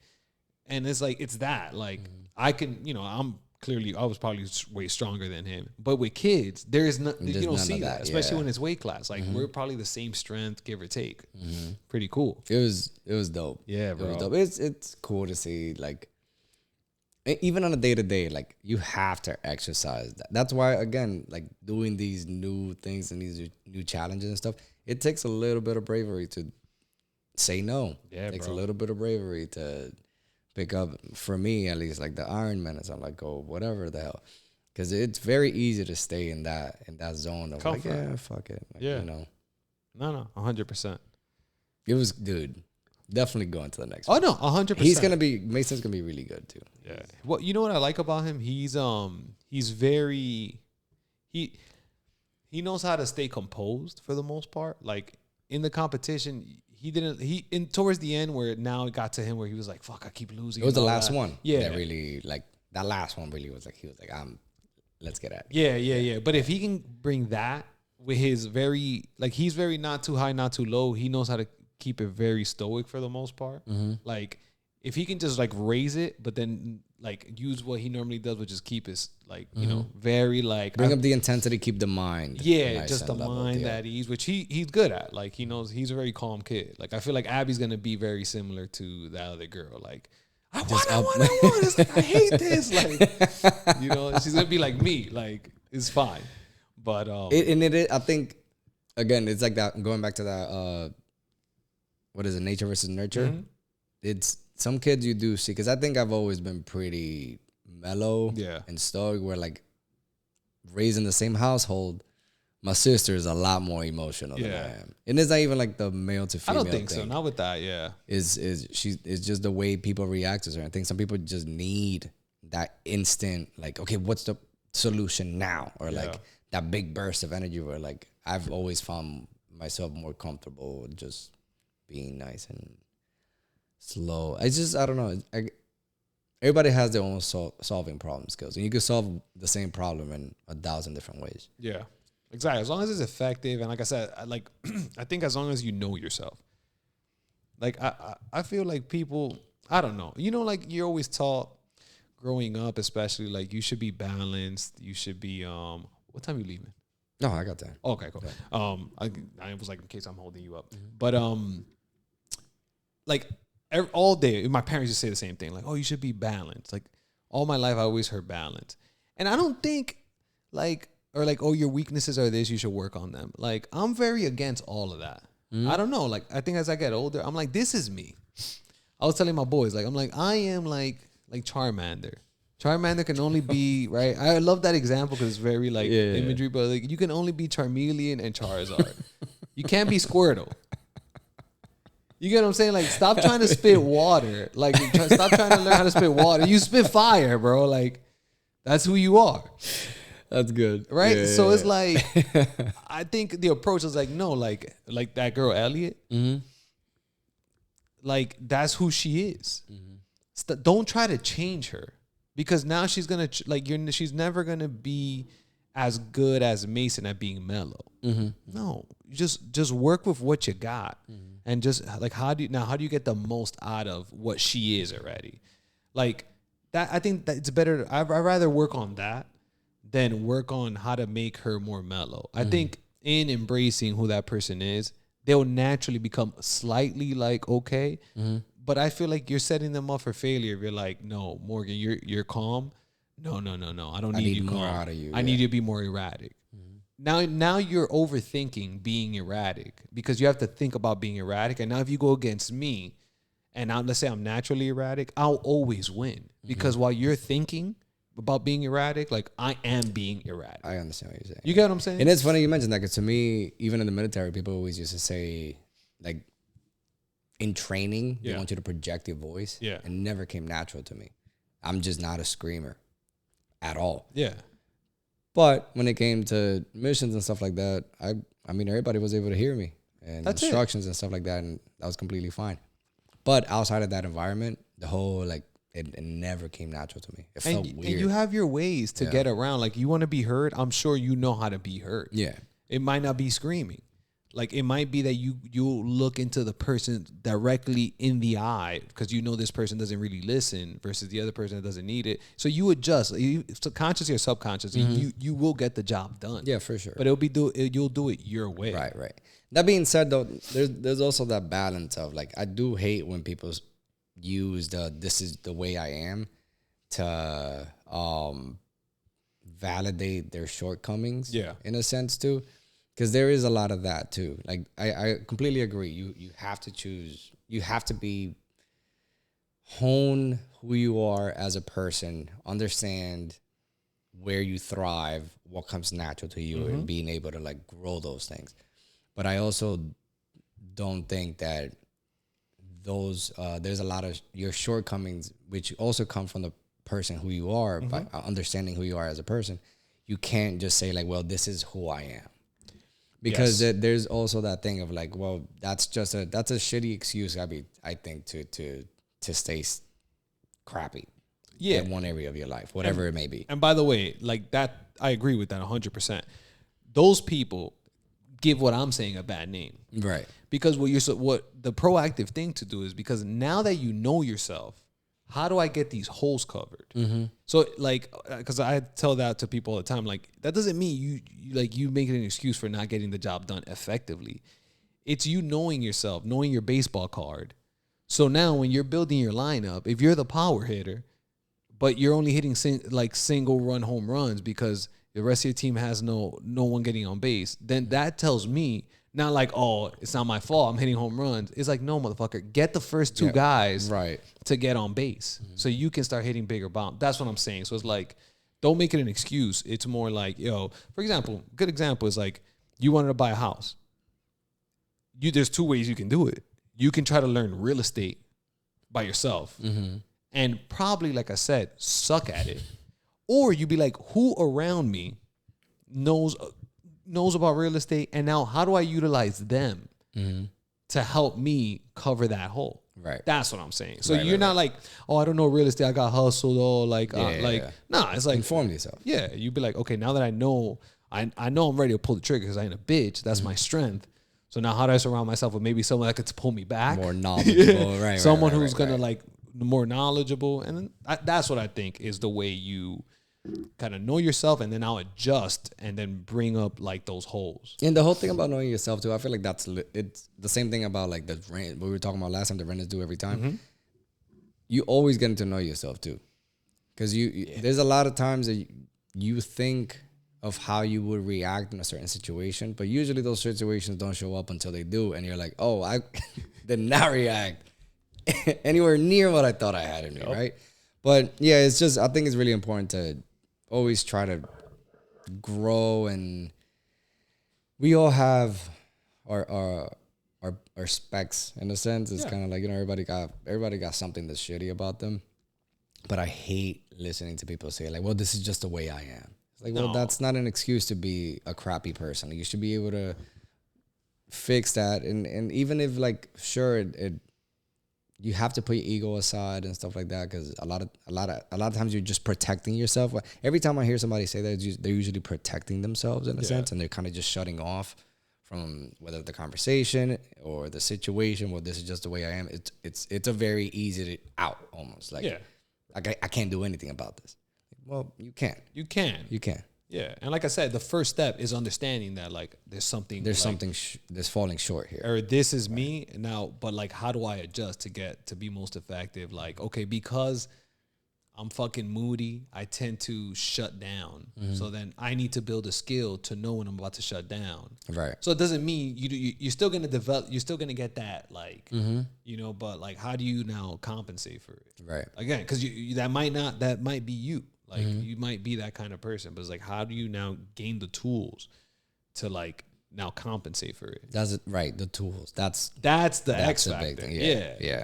Speaker 2: And it's like it's that like I can I'm clearly I was probably way stronger than him. But with kids, there is you don't see that, especially when it's weight class. Like we're probably the same strength, give or take. Pretty cool.
Speaker 1: It was dope.
Speaker 2: Yeah, bro.
Speaker 1: It was dope. It's cool to see, like, even on a day to day, like, you have to exercise. That's why, again, like, doing these new things and these new challenges and stuff, it takes a little bit of bravery to say no.
Speaker 2: Yeah,
Speaker 1: it takes
Speaker 2: bro.
Speaker 1: a little bit of bravery to pick up, for me at least, like the Ironman, and I'm like, oh, whatever the hell, because it's very easy to stay in that zone of comfort. Like, yeah, fuck it, like,
Speaker 2: yeah,
Speaker 1: you know.
Speaker 2: No, 100%.
Speaker 1: It was, dude, definitely going to the next.
Speaker 2: Oh
Speaker 1: one.
Speaker 2: no, 100%.
Speaker 1: Mason's gonna be really good too.
Speaker 2: Yeah. Well, you know what I like about him? He's very he knows how to stay composed for the most part. Like in the competition, towards the end where now it got to him where he was like, fuck, I keep losing.
Speaker 1: It was the last one.
Speaker 2: Yeah.
Speaker 1: That really, like, that last one really was like, he was like, let's get at it.
Speaker 2: Yeah. But if he can bring that with his very, like, he's very not too high, not too low. He knows how to keep it very stoic for the most part. Like, if he can just, like, raise it, but then, like, use what he normally does, which is keep his, like, you know, very, like...
Speaker 1: Bring up the intensity, keep the mind.
Speaker 2: Yeah,
Speaker 1: nice
Speaker 2: just the mind at ease, which he's good at. Like, he knows he's a very calm kid. Like, I feel like Abby's going to be very similar to the other girl. Like, I want. It's like, I hate this. Like, you know, she's going to be like me. Like, it's fine. But...
Speaker 1: I think, again, it's like that, going back to that, what is it, nature versus nurture? It's... Some kids you do see, because I think I've always been pretty mellow and stoic, where, like, raised in the same household, my sister is a lot more emotional than I am. And it's not even like the male to female
Speaker 2: I don't think
Speaker 1: thing.
Speaker 2: so. Not with that, yeah.
Speaker 1: It's just the way people react to certain things. Some people just need that instant, like, okay, what's the solution now? Or like that big burst of energy where, like, I've always found myself more comfortable just being nice and slow. I don't know. Everybody has their own solving problem skills, and you can solve the same problem in 1,000 different ways.
Speaker 2: Yeah, exactly. As long as it's effective, and like I said, I think as long as you know yourself. Like I feel like people, I don't know. You know, like you're always taught growing up, especially, like you should be balanced. You should be what time are you leaving?
Speaker 1: No, I got that.
Speaker 2: Okay, cool. I was like, in case I'm holding you up, but like. All day, my parents used to say the same thing. Like, oh, you should be balanced. Like, all my life, I always heard balance. And I don't think, like, oh, your weaknesses are this, you should work on them. Like, I'm very against all of that. I don't know. Like, I think as I get older, I'm like, this is me. I was telling my boys, like, I'm like, I am like Charmander. Charmander can only be, right? I love that example because it's very, like, imagery, but, like, you can only be Charmeleon and Charizard. You can't be Squirtle. You get what I'm saying? Like, stop trying to spit water. Like, stop trying to learn how to spit water. You spit fire, bro. Like, that's who you are.
Speaker 1: That's good.
Speaker 2: Right? Yeah, so it's like, I think the approach is like, no, like that girl, Elliot. Like, that's who she is. Don't try to change her. Because now she's going to, like, she's never going to be as good as Mason at being mellow. No, just work with what you got. And just like, how do you get the most out of what she is already? Like that, I think that it's better. I'd rather work on that than work on how to make her more mellow. I think in embracing who that person is, they'll naturally become slightly like, okay. But I feel like you're setting them up for failure if you're like, no, Morgan, you're calm. No. I don't need you calm.
Speaker 1: More out of you.
Speaker 2: I need you to be more erratic. Now you're overthinking being erratic because you have to think about being erratic. And now if you go against me, and now let's say I'm naturally erratic, I'll always win. Because while you're thinking about being erratic, like I am being erratic.
Speaker 1: I understand what you're saying.
Speaker 2: You get what I'm saying?
Speaker 1: And it's funny you mentioned that because to me, even in the military, people always used to say, like, in training, they want you to project your voice. Yeah. It never came natural to me. I'm just not a screamer at all.
Speaker 2: Yeah.
Speaker 1: But when it came to missions and stuff like that, I mean, everybody was able to hear me and that's instructions and stuff like that, and that was completely fine. But outside of that environment, the whole, like, it never came natural to me. It felt weird. And
Speaker 2: you have your ways to get around. Like, you want to be heard, I'm sure you know how to be heard.
Speaker 1: Yeah.
Speaker 2: It might not be screaming. Like it might be that you'll look into the person directly in the eye because you know this person doesn't really listen versus the other person that doesn't need it. So you adjust, consciously or subconsciously, you will get the job done.
Speaker 1: Yeah, for sure.
Speaker 2: But you'll do it your way.
Speaker 1: Right. That being said, though, there's also that balance of like I do hate when people use "this is the way I am" to validate their shortcomings.
Speaker 2: Yeah.
Speaker 1: In a sense too. Because there is a lot of that too. Like I completely agree. You have to choose. You have to hone who you are as a person. Understand where you thrive, what comes natural to you, and being able to like grow those things. But I also don't think that there's a lot of your shortcomings, which also come from the person who you are by understanding who you are as a person. You can't just say like, well, this is who I am. Because there's also that thing of like, well, that's a shitty excuse. I think to stay crappy.
Speaker 2: Yeah.
Speaker 1: In one area of your life, whatever it may be.
Speaker 2: And by the way, like that, I agree with that 100%. Those people give what I'm saying a bad name,
Speaker 1: Right.
Speaker 2: Because what the proactive thing to do is because now that you know yourself, how do I get these holes covered? So like, because I tell that to people all the time, like that doesn't mean you make it an excuse for not getting the job done effectively. It's you knowing yourself, knowing your baseball card. So now when you're building your lineup, if you're the power hitter, but you're only hitting single run home runs because the rest of your team has no one getting on base, then that tells me not like, oh, it's not my fault, I'm hitting home runs. It's like, no, motherfucker, get the first two guys to get on base so you can start hitting bigger bombs. That's what I'm saying. So it's like, don't make it an excuse. It's more like, for example, good example is like you wanted to buy a house. There's two ways you can do it. You can try to learn real estate by yourself and probably, like I said, suck at it. Or you be like, who around me knows about real estate, and now how do I utilize them to help me cover that hole?
Speaker 1: Right.
Speaker 2: That's what I'm saying. So you're not like, oh, I don't know real estate, I got hustled, or nah, it's like
Speaker 1: inform yourself.
Speaker 2: Yeah, you'd be like, okay, now that I know I'm ready to pull the trigger because I ain't a bitch. That's my strength. So now how do I surround myself with maybe someone that could pull me back?
Speaker 1: More knowledgeable, right?
Speaker 2: Someone who's gonna like more knowledgeable, and that's what I think is the way you kind of know yourself, and then I'll adjust and then bring up like those holes.
Speaker 1: And the whole thing about knowing yourself too, I feel like it's the same thing about like the rent. What we were talking about last time, the renters do every time. You always getting to know yourself too, because there's a lot of times that you think of how you would react in a certain situation, but usually those situations don't show up until they do, and you're like, oh, I did not react anywhere near what I thought I had in me, right? But yeah, it's just, I think it's really important to always try to grow, and we all have our specs in a sense. It's kind of like, everybody got something that's shitty about them, but I hate listening to people say like, well, this is just the way I am. It's like, well, that's not an excuse to be a crappy person. You should be able to fix that, and even if like, sure, you have to put your ego aside and stuff like that, because a lot of times you're just protecting yourself. Every time I hear somebody say that, they're usually protecting themselves in a sense, and they're kind of just shutting off from whether the conversation or the situation. Well, this is just the way I am. It's a very easy out almost like I can't do anything about this. Well, you can. You can.
Speaker 2: Yeah, and like I said, the first step is understanding that like there's something
Speaker 1: that's falling short here,
Speaker 2: or this is me now. But like, how do I adjust to be most effective? Like, okay, because I'm fucking moody, I tend to shut down. So then I need to build a skill to know when I'm about to shut down. Right. So it doesn't mean you're still gonna develop. You're still gonna get that like But like, how do you now compensate for it? Right. Again, because that might be you. Like you might be that kind of person, but it's like, how do you now gain the tools to like now compensate for it?
Speaker 1: That's it, right. The tools. That's
Speaker 2: the X factor.
Speaker 1: Big thing.
Speaker 2: Yeah.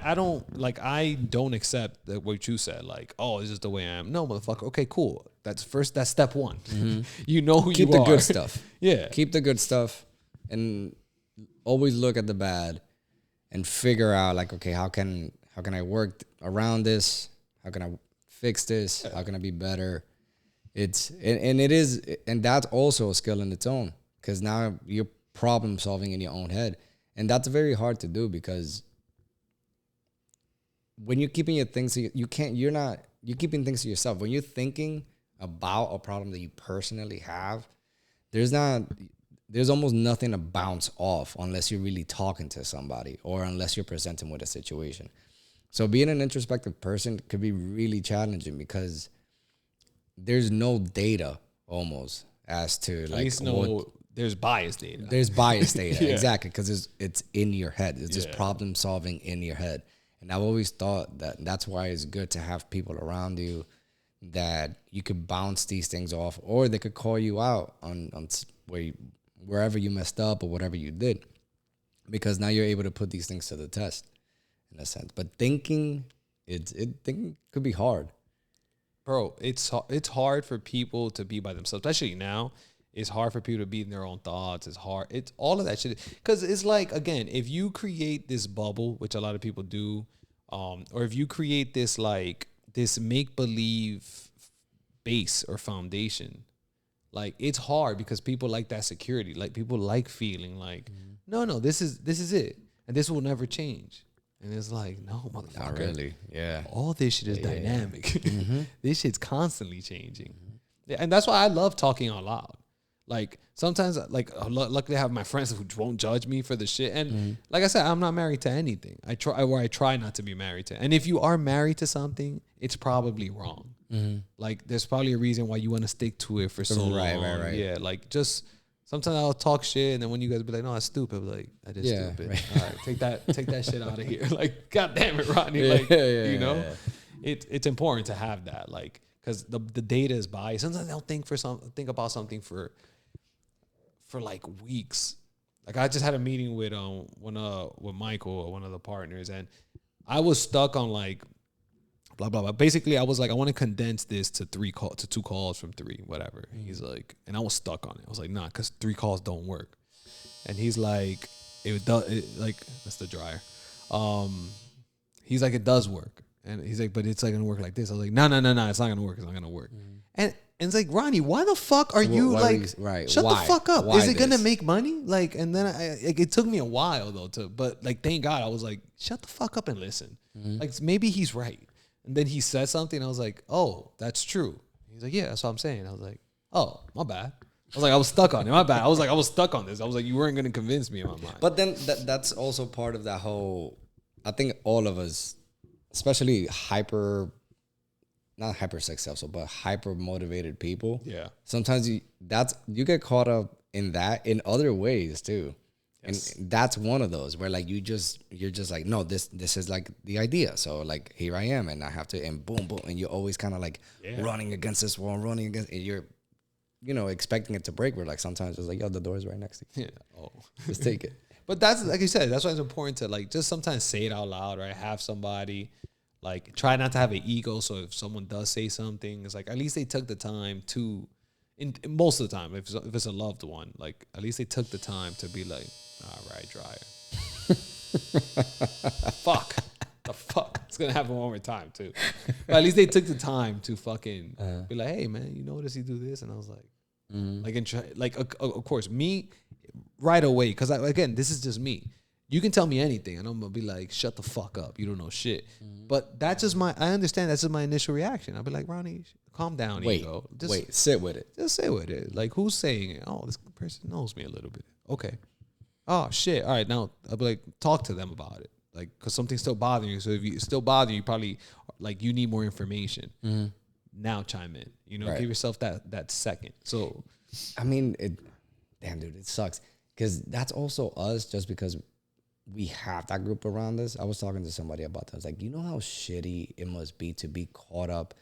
Speaker 2: I don't accept that what you said. Like, oh, this is the way I am. No, motherfucker. Okay, cool. That's step one. You know who
Speaker 1: Keep
Speaker 2: you are.
Speaker 1: Keep the good stuff.
Speaker 2: Yeah.
Speaker 1: Keep the good stuff, and always look at the bad, and figure out like, okay, how can I work around this? How can I fix this? How can I be better? And that's also a skill in its own, because now you're problem solving in your own head. And that's very hard to do because when you're keeping your things, you're keeping things to yourself. When you're thinking about a problem that you personally have, there's almost nothing to bounce off unless you're really talking to somebody or unless you're presenting with a situation. So being an introspective person could be really challenging because there's no data almost as to
Speaker 2: At
Speaker 1: like
Speaker 2: least there's biased data.
Speaker 1: There's biased data,
Speaker 2: Yeah.
Speaker 1: exactly, because it's in your head. It's just problem solving in your head. And I've always thought that's why it's good to have people around you that you could bounce these things off, or they could call you out on wherever you messed up or whatever you did, because now you're able to put these things to the test in a sense. But thinking could be hard.
Speaker 2: Bro, it's hard for people to be by themselves, especially now. It's hard for people to be in their own thoughts. It's hard. It's all of that shit. Because it's like, again, if you create this bubble, which a lot of people do, or if you create this make-believe base or foundation, like, it's hard because people like that security. Like, people like feeling like, no, this is it. And this will never change. And it's like, no, motherfucker.
Speaker 1: Not really. Yeah.
Speaker 2: All this shit is dynamic. This shit's constantly changing. Yeah, and that's why I love talking out loud. Like, sometimes, like, luckily I have my friends who won't judge me for the shit. And like I said, I'm not married to anything. I try not to be married to. And if you are married to something, it's probably wrong. Like, there's probably a reason why you want to stick to it for so long. Right. Yeah, like, just sometimes I'll talk shit, and then when you guys be like, no, that's stupid. I'm like, that is stupid. Right. All right, take that shit out of here. Like, God damn it, Ronnie. Like, you know, it's important to have that, like, because the data is biased. Sometimes I'll think about something for like weeks. Like, I just had a meeting with Michael, one of the partners, and I was stuck on like blah blah blah. Basically, I was like, I want to condense this to 2 calls from 3, whatever. And he's like, and I was stuck on it. I was like, nah, because 3 calls don't work. And he's like, like, that's the dryer. He's like, it does work. And he's like, but it's like gonna work like this. I was like, no, it's not gonna work. It's not gonna work. And it's like, Ronnie, why the fuck are you like? Shut the fuck up. Is it gonna make money? Like, and then it took me a while though but like, thank God I was like, shut the fuck up and listen. Like, maybe he's right. And then he said something. I was like, oh, that's true. He's like, yeah, that's what I'm saying. I was like, oh, my bad. I was like, I was stuck on it. My bad. I was stuck on this. I was like, you weren't gonna convince me in my mind.
Speaker 1: But then that's also part of that whole. I think all of us, especially not hyper successful, but hyper motivated people.
Speaker 2: Yeah.
Speaker 1: Sometimes you get caught up in that in other ways too. Yes. And that's one of those where like you're just like, no, this is like the idea. So like, here I am, and I have to, and boom, boom. And you're always kind of like running against this wall, and you're, expecting it to break. Where like sometimes it's like, yo, the door's right next to you.
Speaker 2: Yeah. Oh.
Speaker 1: Just take it.
Speaker 2: But that's, like you said, that's why it's important to like just sometimes say it out loud, right? Have somebody. Like, try not to have an ego. So if someone does say something, it's like, at least they took the time to, most of the time, if it's a loved one, like, at least they took the time to be like, all right, dryer. Fuck. The fuck. It's going to happen one more time, too. But at least they took the time to fucking be like, hey, man, you notice you do this? And I was like, of course, me right away, because, again, this is just me. You can tell me anything, and I'm going to be like, shut the fuck up. You don't know shit. But that's just I understand that's just my initial reaction. I'll be like, Ronnie, calm down, ego.
Speaker 1: Just sit with it.
Speaker 2: Just sit with it. Like, who's saying it? Oh, this person knows me a little bit. Okay. Oh, shit. All right, now, I'll be like, talk to them about it. Like, because something's still bothering you. So if it's still bothering you, probably, like, you need more information. Now chime in. Right. Give yourself that second. So,
Speaker 1: I mean, damn, dude, it sucks. Because that's also us, just because we have that group around us. I was talking to somebody about that. I was like, you know how shitty it must be to be caught up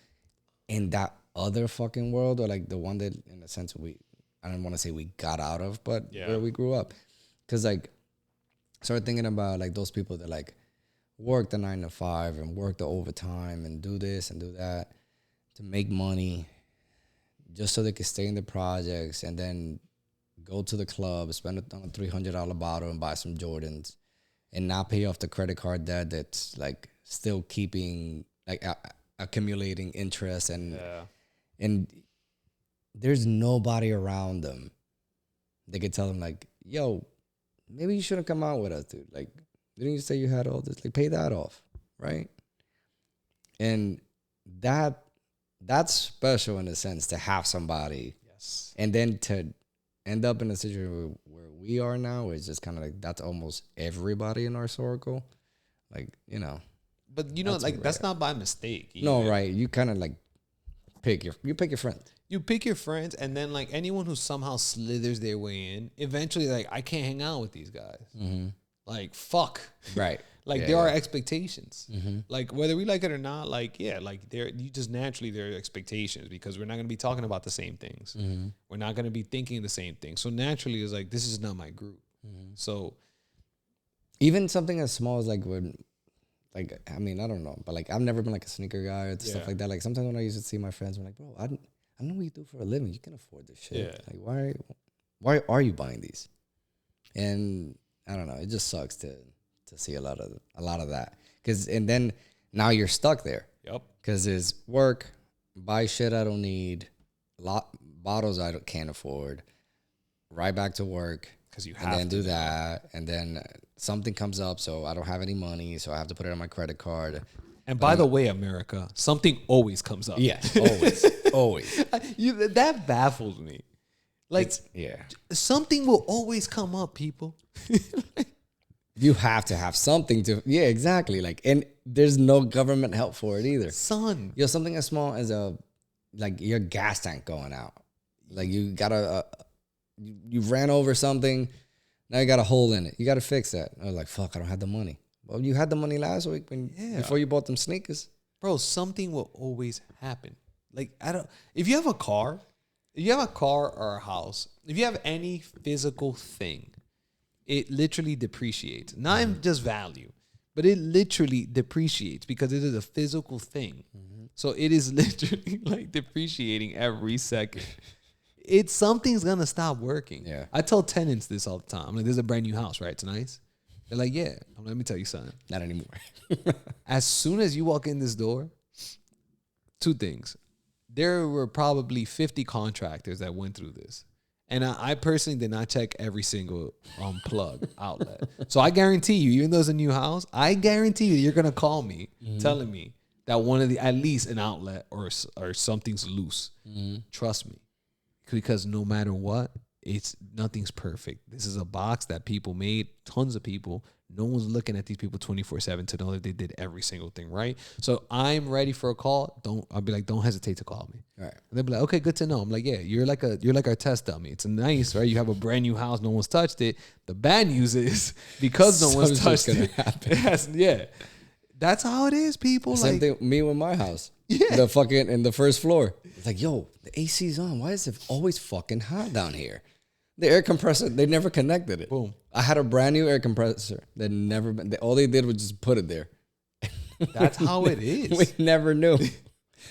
Speaker 1: in that other fucking world, or like the one that, in a sense, I don't want to say we got out of, but where we grew up. Because like, I started thinking about like those people that like work the 9 to 5 and work the overtime and do this and do that to make money just so they could stay in the projects and then go to the club, spend it on a $300 bottle and buy some Jordans, and not pay off the credit card debt that's like still keeping like accumulating interest, and there's nobody around them that could tell them like, yo, maybe you shouldn't come out with us, dude. Like, didn't you say you had all this? Like, pay that off, right? And that's special in a sense to have somebody.
Speaker 2: Yes.
Speaker 1: And then to end up in a situation where we are now is just kind of like that's almost everybody in our circle. Like, you know.
Speaker 2: But, you know, like, that's not by mistake.
Speaker 1: No, right. You kind of like pick your friend.
Speaker 2: You pick your friends, and then, like, anyone who somehow slithers their way in, eventually, like, I can't hang out with these guys.
Speaker 1: Mm-hmm.
Speaker 2: Like, fuck.
Speaker 1: Right.
Speaker 2: Like, there are expectations. Mm-hmm. Like, whether we like it or not, like, yeah, like, there are expectations because we're not going to be talking about the same things. Mm-hmm. We're not going to be thinking the same thing. So, naturally, it's like, this is not my group. Mm-hmm. So,
Speaker 1: even something as small as, like, when, like, I mean, I don't know, but, like, I've never been, like, a sneaker guy or stuff like that. Like, sometimes when I used to see my friends, I'm like, bro, I know what you do for a living. You can afford this shit. Yeah. Like, why are you buying these? And I don't know. It just sucks to see a lot of that. And then now you're stuck there.
Speaker 2: Yep.
Speaker 1: Because it's work, buy shit I don't need, bottles I can't afford, right back to work.
Speaker 2: Because you have
Speaker 1: and then do that. And then something comes up, so I don't have any money, so I have to put it on my credit card.
Speaker 2: And by the way, America, something always comes up.
Speaker 1: Yeah, always. Always.
Speaker 2: That baffles me. Like, something will always come up, people.
Speaker 1: You have to have something to, exactly. Like, and there's no government help for it either.
Speaker 2: Son.
Speaker 1: Something as small as like your gas tank going out. Like you gotta, you ran over something, now you got a hole in it. You gotta fix that. I was like, fuck, I don't have the money. Well, you had the money last week before you bought them sneakers.
Speaker 2: Bro, something will always happen. Like, if you have a car or a house, if you have any physical thing, it literally depreciates. Not in just value, but it literally depreciates because it is a physical thing. Mm-hmm. So it is literally like depreciating every second. Something's gonna stop working.
Speaker 1: Yeah.
Speaker 2: I tell tenants this all the time. I'm like, there's a brand new house, right? It's nice. They're like, yeah. I'm like, let me tell you something.
Speaker 1: Not anymore.
Speaker 2: As soon as you walk in this door, two things. There were probably 50 contractors that went through this. And I personally did not check every single plug outlet. So I guarantee you, even though it's a new house, I guarantee you're going to call me telling me that one of at least an outlet or something's loose. Mm-hmm. Trust me. Because no matter what, nothing's perfect. This is a box that people made, tons of people. No one's looking at these people 24/7 to know that they did every single thing right. So I'm ready for a call. I'll be like, don't hesitate to call me.
Speaker 1: All right.
Speaker 2: And they'll be like, okay, good to know. I'm like, yeah, you're like our test dummy. It's nice, right? You have a brand new house, no one's touched it. The bad news is because no one's touched it. That's how it is, people.
Speaker 1: Same thing me with my house. Yeah. The fucking in the first floor. It's like, yo, the AC's on. Why is it always fucking hot down here? The air compressor, they never connected it.
Speaker 2: Boom.
Speaker 1: I had a brand new air compressor that never been. All they did was just put it there.
Speaker 2: That's how it is.
Speaker 1: We never knew.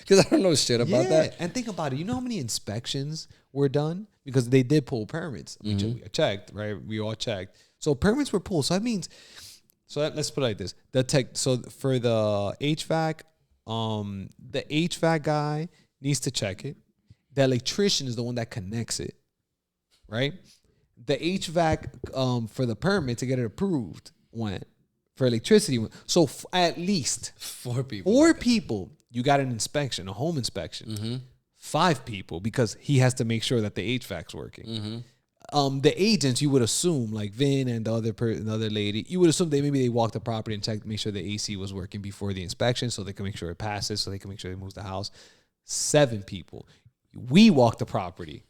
Speaker 1: Because I don't know shit about that.
Speaker 2: And think about it. You know how many inspections were done? Because they did pull permits. We checked, right? We all checked. So permits were pulled. So that means, let's put it like this. So for the HVAC, the HVAC guy needs to check it. The electrician is the one that connects it. Right? The HVAC for the permit to get it approved went. For electricity went. So at least
Speaker 1: 4 people.
Speaker 2: 4 people, you got an inspection, a home inspection. Mm-hmm. 5 people, because he has to make sure that the HVAC's working. Mm-hmm. The agents, you would assume, like Vin and the other lady, you would assume they walked the property and checked, make sure the AC was working before the inspection so they can make sure it passes, so they can make sure they move the house. 7 people. We walk the property.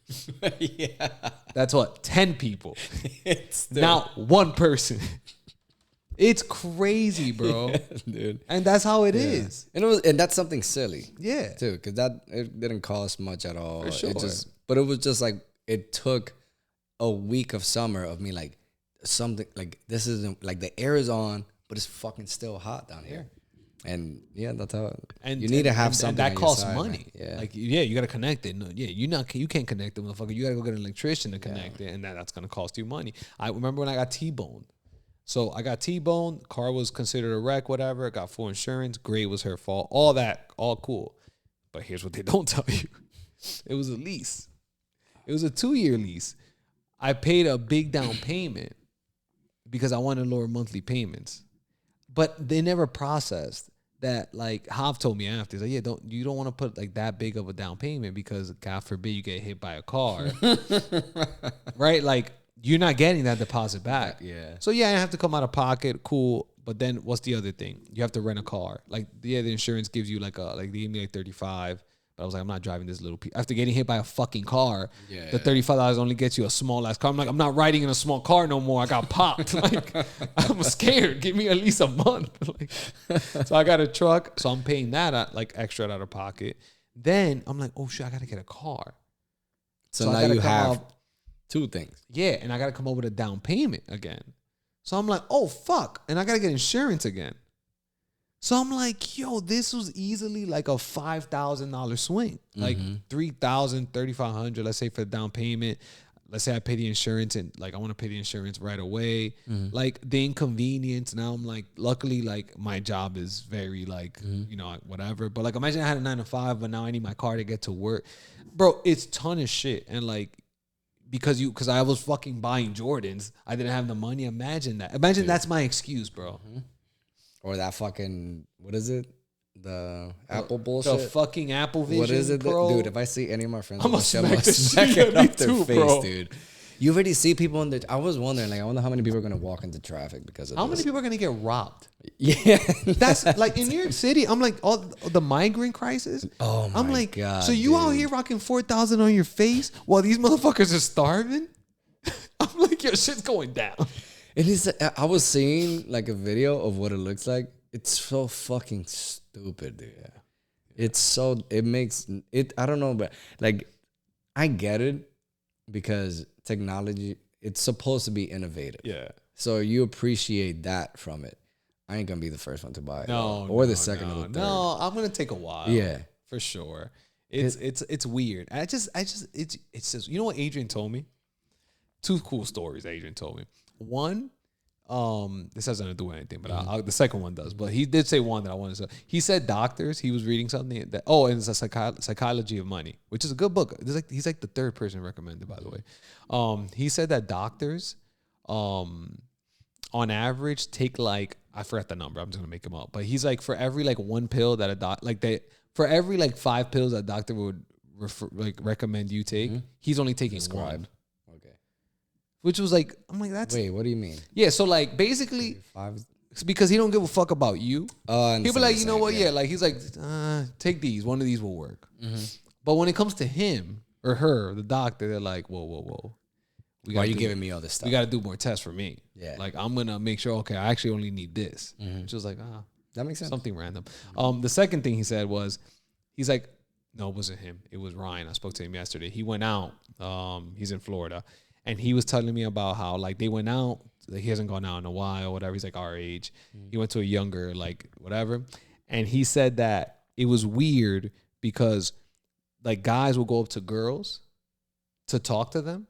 Speaker 2: Yeah. That's what? 10 people. Not 1 person. It's crazy, bro. Yeah, dude. And that's how it is.
Speaker 1: And that's something silly.
Speaker 2: Yeah.
Speaker 1: Too, because it didn't cost much at all.
Speaker 2: For sure.
Speaker 1: But it was just like, it took a week of summer of me like, something like, this isn't, like the air is on, but it's fucking still hot down here. And that's how. And you need to have something
Speaker 2: that costs
Speaker 1: side,
Speaker 2: money.
Speaker 1: Man. Yeah,
Speaker 2: like you got to connect it. No, you can't connect the motherfucker. You got to go get an electrician to connect it, and that's gonna cost you money. I remember when I got T-boned. So I got T-boned. Car was considered a wreck. Whatever. Got full insurance. Grade was her fault. All that. All cool. But here's what they don't tell you. It was a lease. It was a 2-year lease. I paid a big down payment because I wanted lower monthly payments, but they never processed that. Like Hav told me after, he's like, yeah, you don't want to put like that big of a down payment because God forbid you get hit by a car, right? Like you're not getting that deposit back.
Speaker 1: Yeah.
Speaker 2: So yeah, I have to come out of pocket. Cool. But then what's the other thing? You have to rent a car. Like the insurance gives you like they gave me like 35. But I was like, I'm not driving this little piece. After getting hit by a fucking car, the $35 only gets you a small ass car. I'm like, I'm not riding in a small car no more. I got popped. Like, I'm scared. Give me at least a month. Like, so I got a truck. So I'm paying that like extra out of pocket. Then I'm like, oh shit, I gotta get a car.
Speaker 1: So now you have two things.
Speaker 2: Yeah, and I gotta come up with a down payment again. So I'm like, oh fuck, and I gotta get insurance again. So I'm like, yo, this was easily like a $5,000 swing, like $3,000, $3,500, let's say for the down payment. Let's say I pay the insurance and like I want to pay the insurance right away. Like the inconvenience. Now I'm like, luckily, like my job is very like, you know, whatever. But like imagine I had a 9 to 5, but now I need my car to get to work. Bro, it's ton of shit. And like, because I was fucking buying Jordans, I didn't have the money. Imagine that. Imagine that's my excuse, bro.
Speaker 1: Or that fucking, what is it? The Apple bullshit.
Speaker 2: The fucking Apple Vision,
Speaker 1: what is it,
Speaker 2: bro?
Speaker 1: Dude, if I see any of my friends,
Speaker 2: I'm gonna smack
Speaker 1: it up their face,
Speaker 2: bro.
Speaker 1: dude. You already see people in the. I was wondering, like, I wonder how many people are gonna walk into traffic because of
Speaker 2: how
Speaker 1: this.
Speaker 2: many people are gonna get robbed?
Speaker 1: Yeah,
Speaker 2: that's like in New York City. I'm like, all the migrant crisis.
Speaker 1: Oh my
Speaker 2: I'm like,
Speaker 1: God,
Speaker 2: so you out
Speaker 1: dude.
Speaker 2: here rocking 4,000 on your face while these motherfuckers are starving? I'm like, your shit's going down.
Speaker 1: It is. I was seeing like a video of what it looks like. It's so fucking stupid, dude. Yeah. It's so, it makes it, I don't know, but like, I get it because technology, it's supposed to be innovative.
Speaker 2: Yeah.
Speaker 1: So you appreciate that from it. I ain't gonna be the first one to buy it. The second or the third.
Speaker 2: No, I'm gonna take a while.
Speaker 1: Yeah.
Speaker 2: For sure. It's weird. It's just, you know what Adrian told me? Two cool stories Adrian told me. One, this has nothing to do with anything, but the second one does. But he did say one that I wanted to say. He said doctors. He was reading something that and it's a psychology of money, which is a good book. He's like the third person recommended, by the way. He said that doctors, on average, take like, I forgot the number. I'm just gonna make him up. But he's like, for every like one pill that for every like 5 pills that a doctor would recommend you take, he's only taking one. Which was like, I'm like, that's...
Speaker 1: Wait, what do you mean?
Speaker 2: Yeah, so like, basically, it's because he don't give a fuck about you. He'll be like, you know what? Yeah, like, he's like, take these. One of these will work. But when it comes to him or her, the doctor, they're like, whoa.
Speaker 1: Why are you giving me all this stuff?
Speaker 2: We got to do more tests for me.
Speaker 1: Yeah.
Speaker 2: Like, I'm going to make sure, okay, I actually only need this. Which was like,
Speaker 1: that makes sense.
Speaker 2: Something random. The second thing he said was, he's like, no, it wasn't him. It was Ryan. I spoke to him yesterday. He went out. He's in Florida. And he was telling me about how, like, they went out. Like, he hasn't gone out in a while, whatever. He's, like, our age. He went to a younger, like, whatever. And he said that it was weird because, like, guys will go up to girls to talk to them.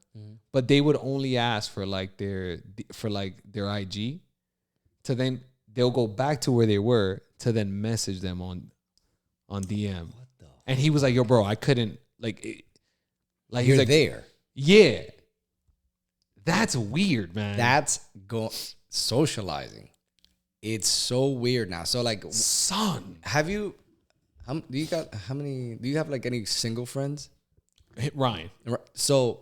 Speaker 2: But they would only ask for, like, their IG. To then, they'll go back to where they were to then message them on DM. And he was like, yo, bro, I couldn't, like... Like,
Speaker 1: You're
Speaker 2: like,
Speaker 1: there.
Speaker 2: Yeah. That's weird, man.
Speaker 1: That's socializing. It's so weird now. So like,
Speaker 2: son,
Speaker 1: do you have like any single friends?
Speaker 2: Ryan.
Speaker 1: So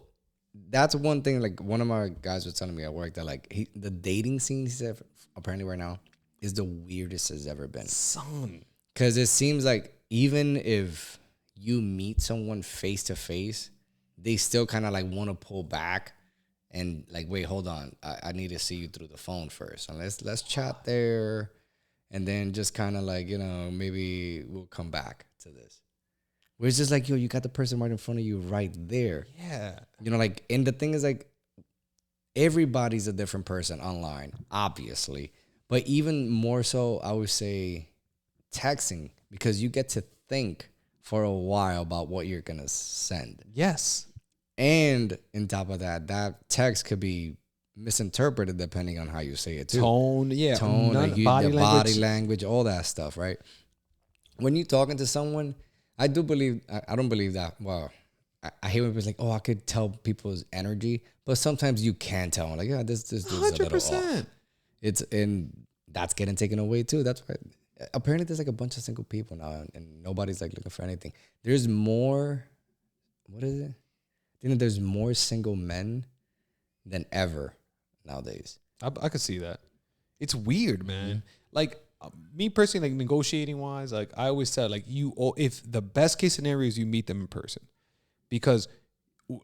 Speaker 1: that's one thing. Like one of my guys was telling me at work that like the dating scene, he said, apparently right now is the weirdest it's ever been.
Speaker 2: Son,
Speaker 1: because it seems like even if you meet someone face to face, they still kind of like want to pull back. And like, wait, hold on. I need to see you through the phone first. And let's chat there. And then just kind of like, you know, maybe we'll come back to this. Where it's just like, yo, you got the person right in front of you right there.
Speaker 2: Yeah.
Speaker 1: You know, like, and the thing is like, everybody's a different person online, obviously. But even more so, I would say texting, because you get to think for a while about what you're going to send.
Speaker 2: Yes.
Speaker 1: And on top of that, that text could be misinterpreted depending on how you say it too.
Speaker 2: Tone,
Speaker 1: like body language, all that stuff, right? When you're talking to someone, I don't believe that. Well, I hate when people's like, oh, I could tell people's energy, but sometimes you can tell. I'm like, yeah, this dude's a little off. And that's getting taken away too. That's why apparently there's like a bunch of single people now, and nobody's like looking for anything. There's more. What is it? I think there's more single men than ever nowadays.
Speaker 2: I could see that. It's weird, man. Mm-hmm. Like me personally, like negotiating wise, like I always said, like if the best case scenario is you meet them in person, because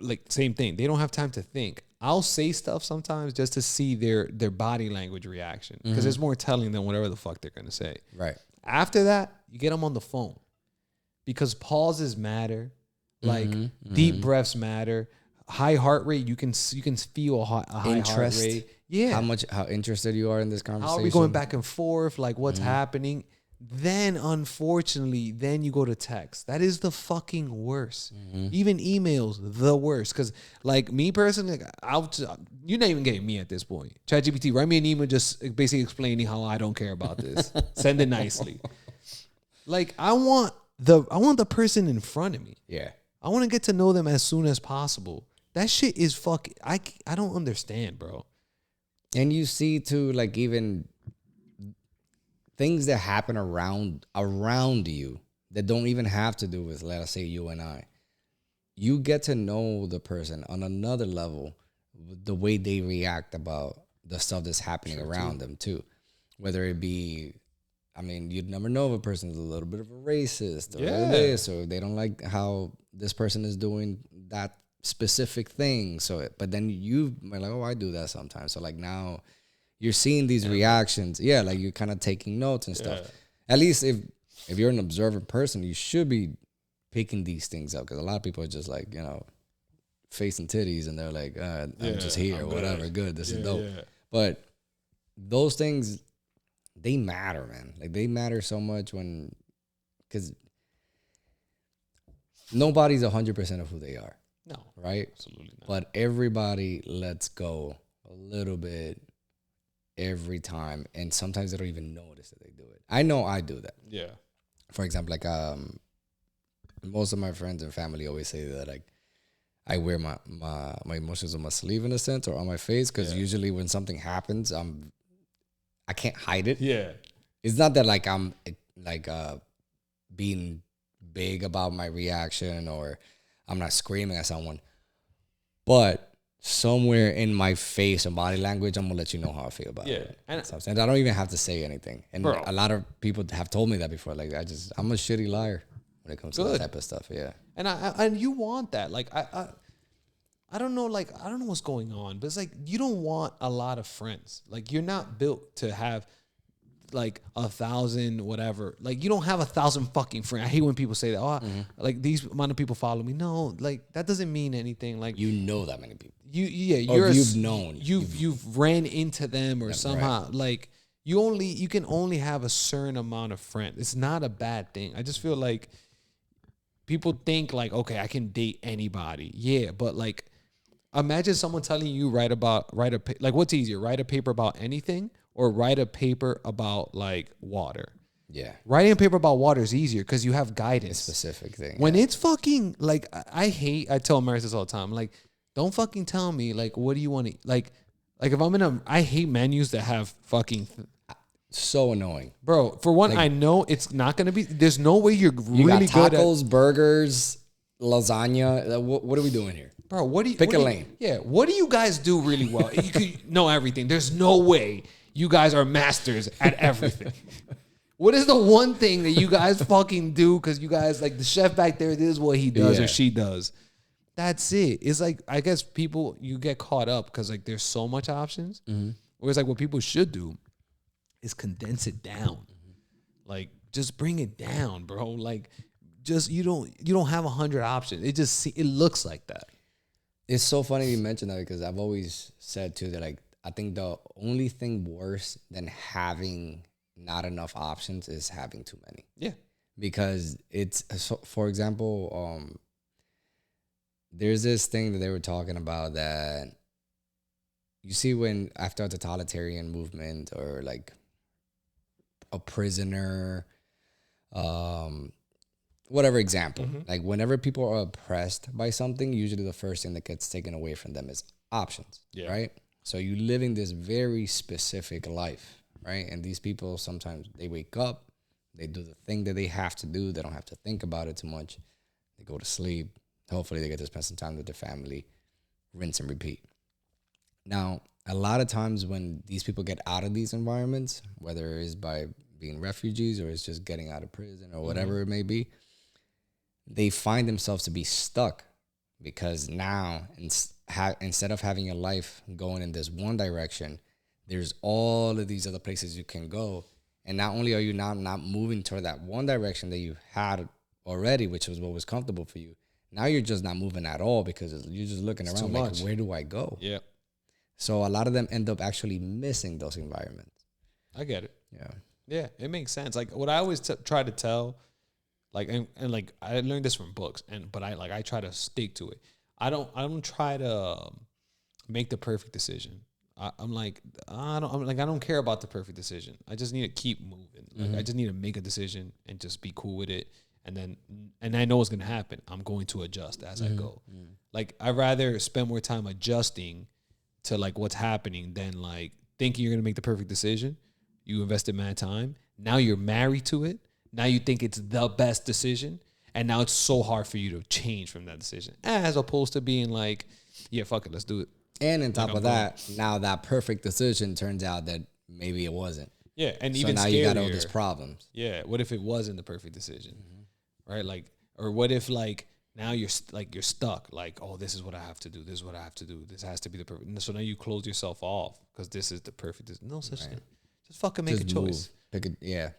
Speaker 2: like same thing, they don't have time to think. I'll say stuff sometimes just to see their body language reaction, because it's more telling than whatever the fuck they're gonna say.
Speaker 1: Right.
Speaker 2: After that, you get them on the phone, because pauses matter, like deep breaths matter. High heart rate, you can feel a high heart rate. Yeah.
Speaker 1: How interested you are in this conversation.
Speaker 2: How are we going back and forth? Like what's happening? Then unfortunately, then you go to text. That is the fucking worst. Even emails, the worst. Because like me personally, you're not even getting me at this point. ChatGPT, write me an email just basically explaining how I don't care about this. Send it nicely. Like I want the person in front of me.
Speaker 1: Yeah.
Speaker 2: I want to get to know them as soon as possible. That shit is fucking. I don't understand, bro.
Speaker 1: And you see too, like even things that happen around you that don't even have to do with, let us say, you and I. You get to know the person on another level, the way they react about the stuff that's happening around them too. Whether it be, I mean, you'd never know if a person's a little bit of a racist or this, or they don't like how this person is doing that specific thing. So, but then you are like, oh, I do that sometimes. So like now you're seeing these reactions. Yeah, like you're kind of taking notes and stuff. At least if you're an observant person, you should be picking these things up, because a lot of people are just like, you know, facing titties and they're like, I'm just here, whatever, good, this is dope. Yeah. But those things, they matter, man. Like they matter so much because nobody's 100% of who they are.
Speaker 2: No.
Speaker 1: Right?
Speaker 2: Absolutely not.
Speaker 1: But everybody lets go a little bit every time. And sometimes they don't even notice that they do it. I know I do that.
Speaker 2: Yeah.
Speaker 1: For example, like most of my friends and family always say that like I wear my emotions on my sleeve in a sense, or on my face, because usually when something happens, I can't hide it.
Speaker 2: Yeah.
Speaker 1: It's not that like I'm like being big about my reaction, or I'm not screaming at someone, but somewhere in my face and body language, I'm gonna let you know how I feel about it. And I don't even have to say anything. And a lot of people have told me that before. Like I'm a shitty liar when it comes to that type of stuff. Yeah.
Speaker 2: And you want that. Like I don't know. Like I don't know what's going on, but it's like you don't want a lot of friends. Like you're not built to have like 1,000 whatever. Like you don't have 1,000 fucking friends. I hate when people say that. Oh, like these amount of people follow me. No, like that doesn't mean anything. Like
Speaker 1: you know that many people.
Speaker 2: You've ran into them or somehow
Speaker 1: right.
Speaker 2: Like you can only have a certain amount of friends. It's not a bad thing. I just feel like people think like, okay, I can date anybody. Yeah, but like imagine someone telling you write what's easier, write a paper about anything or write a paper about like water.
Speaker 1: Yeah.
Speaker 2: Writing a paper about water is easier because you have guidance.
Speaker 1: A specific thing.
Speaker 2: When it's fucking like I tell Maris this all the time. Like, don't fucking tell me like what do you want to like if I'm I hate menus that have fucking
Speaker 1: so annoying.
Speaker 2: Bro, for one, like, I know it's not gonna be there's no way you're
Speaker 1: really got tacos, burgers, lasagna. What are we doing here?
Speaker 2: Bro, what do you
Speaker 1: pick a lane?
Speaker 2: What do you guys do really well? You could know everything. There's no way you guys are masters at everything. What is the one thing that you guys fucking do? Because you guys, like the chef back there, this is what he does or she does. That's it. It's like, I guess you get caught up because like there's so much options. Mm-hmm. Whereas like what people should do is condense it down. Mm-hmm. Like just bring it down, bro. Like just you don't have 100 options. It looks like that.
Speaker 1: It's so funny you mentioned that because I've always said too that like I think the only thing worse than having not enough options is having too many.
Speaker 2: Yeah.
Speaker 1: Because it's, so, for example, there's this thing that they were talking about that you see when after a totalitarian movement or like a prisoner whatever example. Like whenever people are oppressed by something, usually the first thing that gets taken away from them is options, right? So you living this very specific life, right? And these people sometimes they wake up, they do the thing that they have to do. They don't have to think about it too much. They go to sleep. Hopefully they get to spend some time with their family, rinse and repeat. Now, a lot of times when these people get out of these environments, whether it is by being refugees or it's just getting out of prison or whatever it may be, they find themselves to be stuck because now instead of having your life going in this one direction, there's all of these other places you can go. And not only are you now not moving toward that one direction that you had already, which was what was comfortable for you, now you're just not moving at all because you're just looking around like, where do I go?
Speaker 2: Yeah.
Speaker 1: So a lot of them end up actually missing those environments.
Speaker 2: I get it.
Speaker 1: Yeah.
Speaker 2: Yeah, it makes sense. Like what I always try to tell, like and like I learned this from books, but I try to stick to it. I don't try to make the perfect decision. I'm like I don't care about the perfect decision. I just need to keep moving. Like I just need to make a decision and just be cool with it. And I know what's gonna happen. I'm going to adjust as I go. Like I'd rather spend more time adjusting to like what's happening than like thinking you're gonna make the perfect decision. You invested mad time. Now you're married to it. Now you think it's the best decision. And now it's so hard for you to change from that decision. As opposed to being like, yeah, fuck it, let's do it.
Speaker 1: And on top of that, now that perfect decision turns out that maybe it wasn't.
Speaker 2: Yeah, and
Speaker 1: so
Speaker 2: even
Speaker 1: now
Speaker 2: scarier,
Speaker 1: you got all these problems.
Speaker 2: Yeah, what if it wasn't the perfect decision? Right? Like, or what if like now you're stuck? Like, oh, this is what I have to do. This is what I have to do. This has to be the perfect. So now you close yourself off because this is the perfect. No such thing. Just fucking make a choice.
Speaker 1: Pick it. Yeah.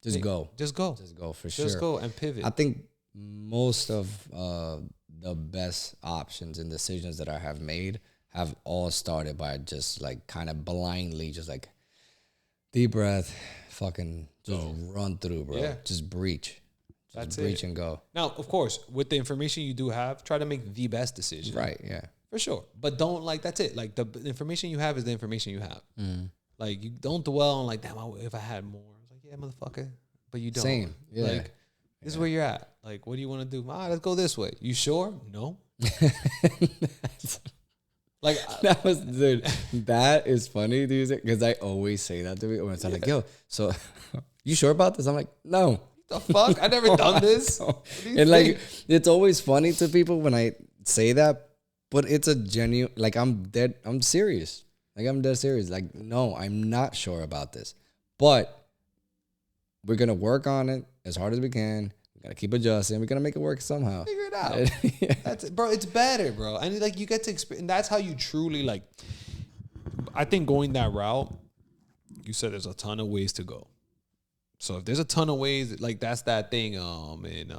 Speaker 1: Just go.
Speaker 2: Just go.
Speaker 1: Just go for sure.
Speaker 2: Just go and pivot.
Speaker 1: I think most of the best options and decisions that I have made have all started by just like kind of blindly, just like deep breath, fucking just run through, bro. Yeah. Just breach. Just breach and go.
Speaker 2: Now, of course, with the information you do have, try to make the best decision.
Speaker 1: Right. Yeah.
Speaker 2: For sure. But don't like, that's it. Like the information you have is the information you have. Like you don't dwell on like, damn, if I had more. I was like, yeah, motherfucker. But you don't.
Speaker 1: Same. Yeah.
Speaker 2: Like, this is where you're at. Like, what do you want to do? Let's go this way. You sure? No. Like
Speaker 1: that was, dude. That is funny, dude. Because I always say that to me when it's like, yo, so you sure about this? I'm like, no.
Speaker 2: The fuck? I never done this.
Speaker 1: No. And like, it's always funny to people when I say that, but it's a genuine. Like I'm serious. Like I'm dead serious. Like no, I'm not sure about this, but we're gonna work on it as hard as we can. We gotta keep adjusting. We're gonna make it work somehow.
Speaker 2: Figure it out. Yeah. That's it, bro. It's better, bro. And like you get to experience. And that's how you truly like. I think going that route, you said there's a ton of ways to go. So if there's a ton of ways, like that's that thing in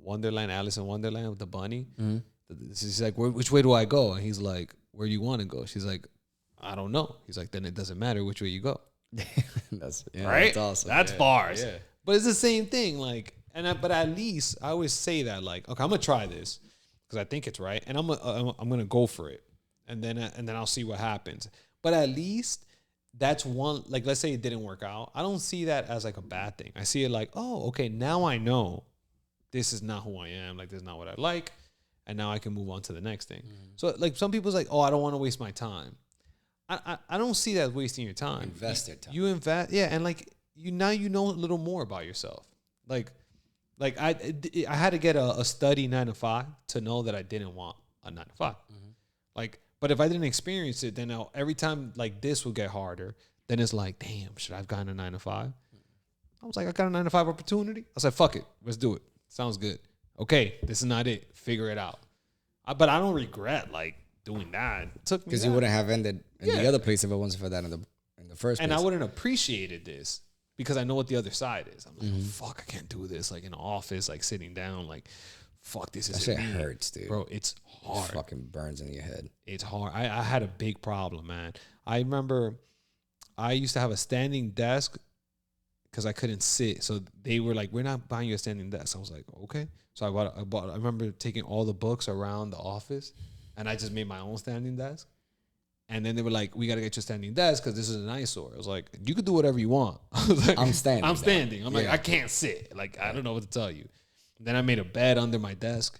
Speaker 2: Wonderland, Alice in Wonderland with the bunny. She's like, which way do I go? And he's like, where do you want to go? She's like, I don't know. He's like, then it doesn't matter which way you go.
Speaker 1: That's
Speaker 2: right.
Speaker 1: That's awesome.
Speaker 2: That's bars. Yeah. But it's the same thing. Like, but at least I always say that, like, okay, I'm gonna try this because I think it's right, and I'm gonna go for it, and then I'll see what happens. But at least that's one. Like, let's say it didn't work out. I don't see that as like a bad thing. I see it like, oh, okay, now I know this is not who I am. Like, this is not what I like, and now I can move on to the next thing. So, like, some people's like, oh, I don't want to waste my time. I don't see that as wasting your time.
Speaker 1: Invest your time.
Speaker 2: You invest, yeah, and like you know a little more about yourself. Like I had to get a steady 9 to 5 to know that I didn't want a 9 to 5. Like, but if I didn't experience it, then every time like this will get harder. Then it's like, damn, should I have gotten a 9 to 5? I was like, I got a 9 to 5 opportunity. I said, fuck it, let's do it. Sounds good. Okay, this is not it. Figure it out. But I don't regret like doing that. It took me
Speaker 1: because you wouldn't have ended in the other place if it wasn't for that in the first place.
Speaker 2: And I wouldn't have appreciated this because I know what the other side is. I'm like, oh, fuck, I can't do this. Like in an office, like sitting down, like, fuck, this is.
Speaker 1: That shit hurts, dude.
Speaker 2: Bro, it's hard.
Speaker 1: It fucking burns in your head.
Speaker 2: It's hard. I had a big problem, man. I remember I used to have a standing desk because I couldn't sit. So they were like, we're not buying you a standing desk. I was like, okay. So I remember taking all the books around the office and I just made my own standing desk. And then they were like, we got to get you a standing desk because this is an eyesore. I was like, you can do whatever you want. I was like,
Speaker 1: I'm standing.
Speaker 2: I'm like, I can't sit. Like, I don't know what to tell you. Then I made a bed under my desk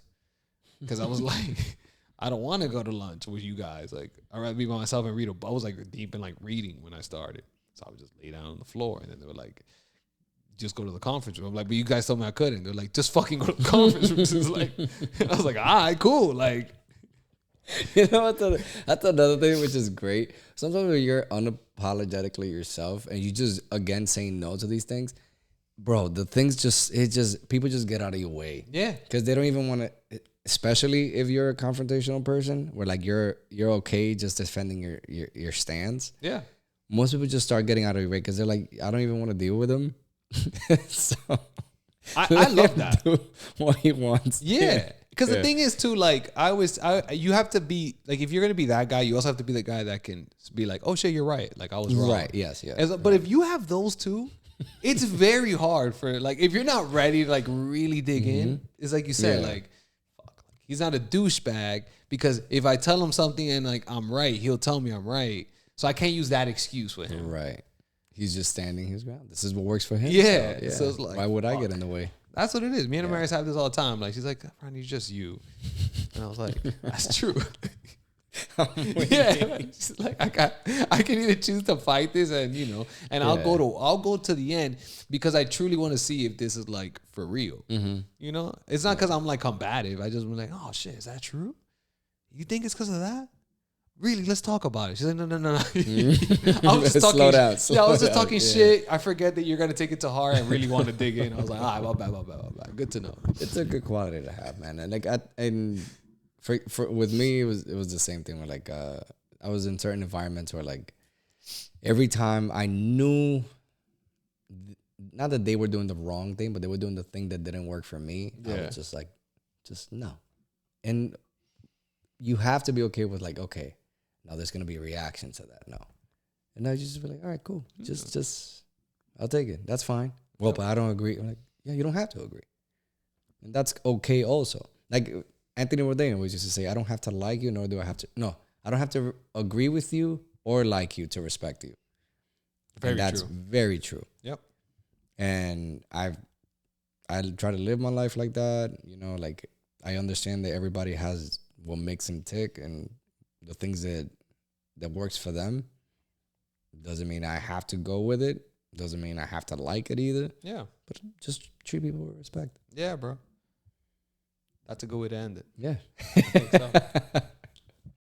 Speaker 2: because I was like, I don't want to go to lunch with you guys. Like, I'd rather be by myself and read a book. I was like deep in like reading when I started. So I would just lay down on the floor. And then they were like, just go to the conference room. I'm like, but you guys told me I couldn't. They're like, just fucking go to the conference room. So it's like, I was like, all right, cool. Like,
Speaker 1: You know what? That's another thing which is great. Sometimes when you're unapologetically yourself and you just again saying no to these things, bro, the things people just get out of your way.
Speaker 2: yeah.
Speaker 1: Because they don't even want to, especially if you're a confrontational person where like you're okay just defending your stance.
Speaker 2: Yeah.
Speaker 1: Most people just start getting out of your way because they're like, I don't even want to deal with him. So
Speaker 2: I love that.
Speaker 1: Do what he wants.
Speaker 2: Yeah. Because the thing is too, like you have to be like, if you're gonna be that guy, you also have to be the guy that can be like, oh shit, you're right. Like I was wrong.
Speaker 1: Right. Yes.
Speaker 2: But if you have those two, it's very hard for like if you're not ready to like really dig in. It's like you said, like fuck, he's not a douchebag because if I tell him something and like I'm right, he'll tell me I'm right. So I can't use that excuse with him.
Speaker 1: Right. He's just standing his ground. This is what works for him.
Speaker 2: Yeah. So it's like,
Speaker 1: why would I get in the way?
Speaker 2: That's what it is. Me and Amaris have this all the time. Like she's like, Ronny, it's just you. And I was like, that's true. Yeah. She's like, I can either choose to fight this and I'll go to the end because I truly want to see if this is like for real. You know? It's not because I'm like combative. I just been like, oh shit, is that true? You think it's because of that? Really, let's talk about it. She's like, no. I was just talking.
Speaker 1: Slow down.
Speaker 2: I was just talking shit. I forget that you're gonna take it to heart and really want to dig in. I was like, all right, my bad. Good to know.
Speaker 1: It's a good quality to have, man. And like, for with me, it was the same thing. Where like, I was in certain environments where like, every time I knew, not that they were doing the wrong thing, but they were doing the thing that didn't work for me. Yeah. I was just like, no. And you have to be okay with like, okay, now there's gonna be a reaction to that. No. And I just be like, all right, cool. Just I'll take it. That's fine. Well, but I don't agree. I'm like, yeah, you don't have to agree. And that's okay also. Like Anthony Bourdain was used to say, I don't have to like you, nor do I have to. No, I don't have to agree with you or like you to respect you. That's very true.
Speaker 2: Yep.
Speaker 1: And I try to live my life like that. You know, like I understand that everybody has what makes them tick and the things that works for them. Doesn't mean I have to go with it. Doesn't mean I have to like it either.
Speaker 2: Yeah.
Speaker 1: But just treat people with respect.
Speaker 2: Yeah, bro. That's a good way to end it.
Speaker 1: Yeah.
Speaker 2: I think so.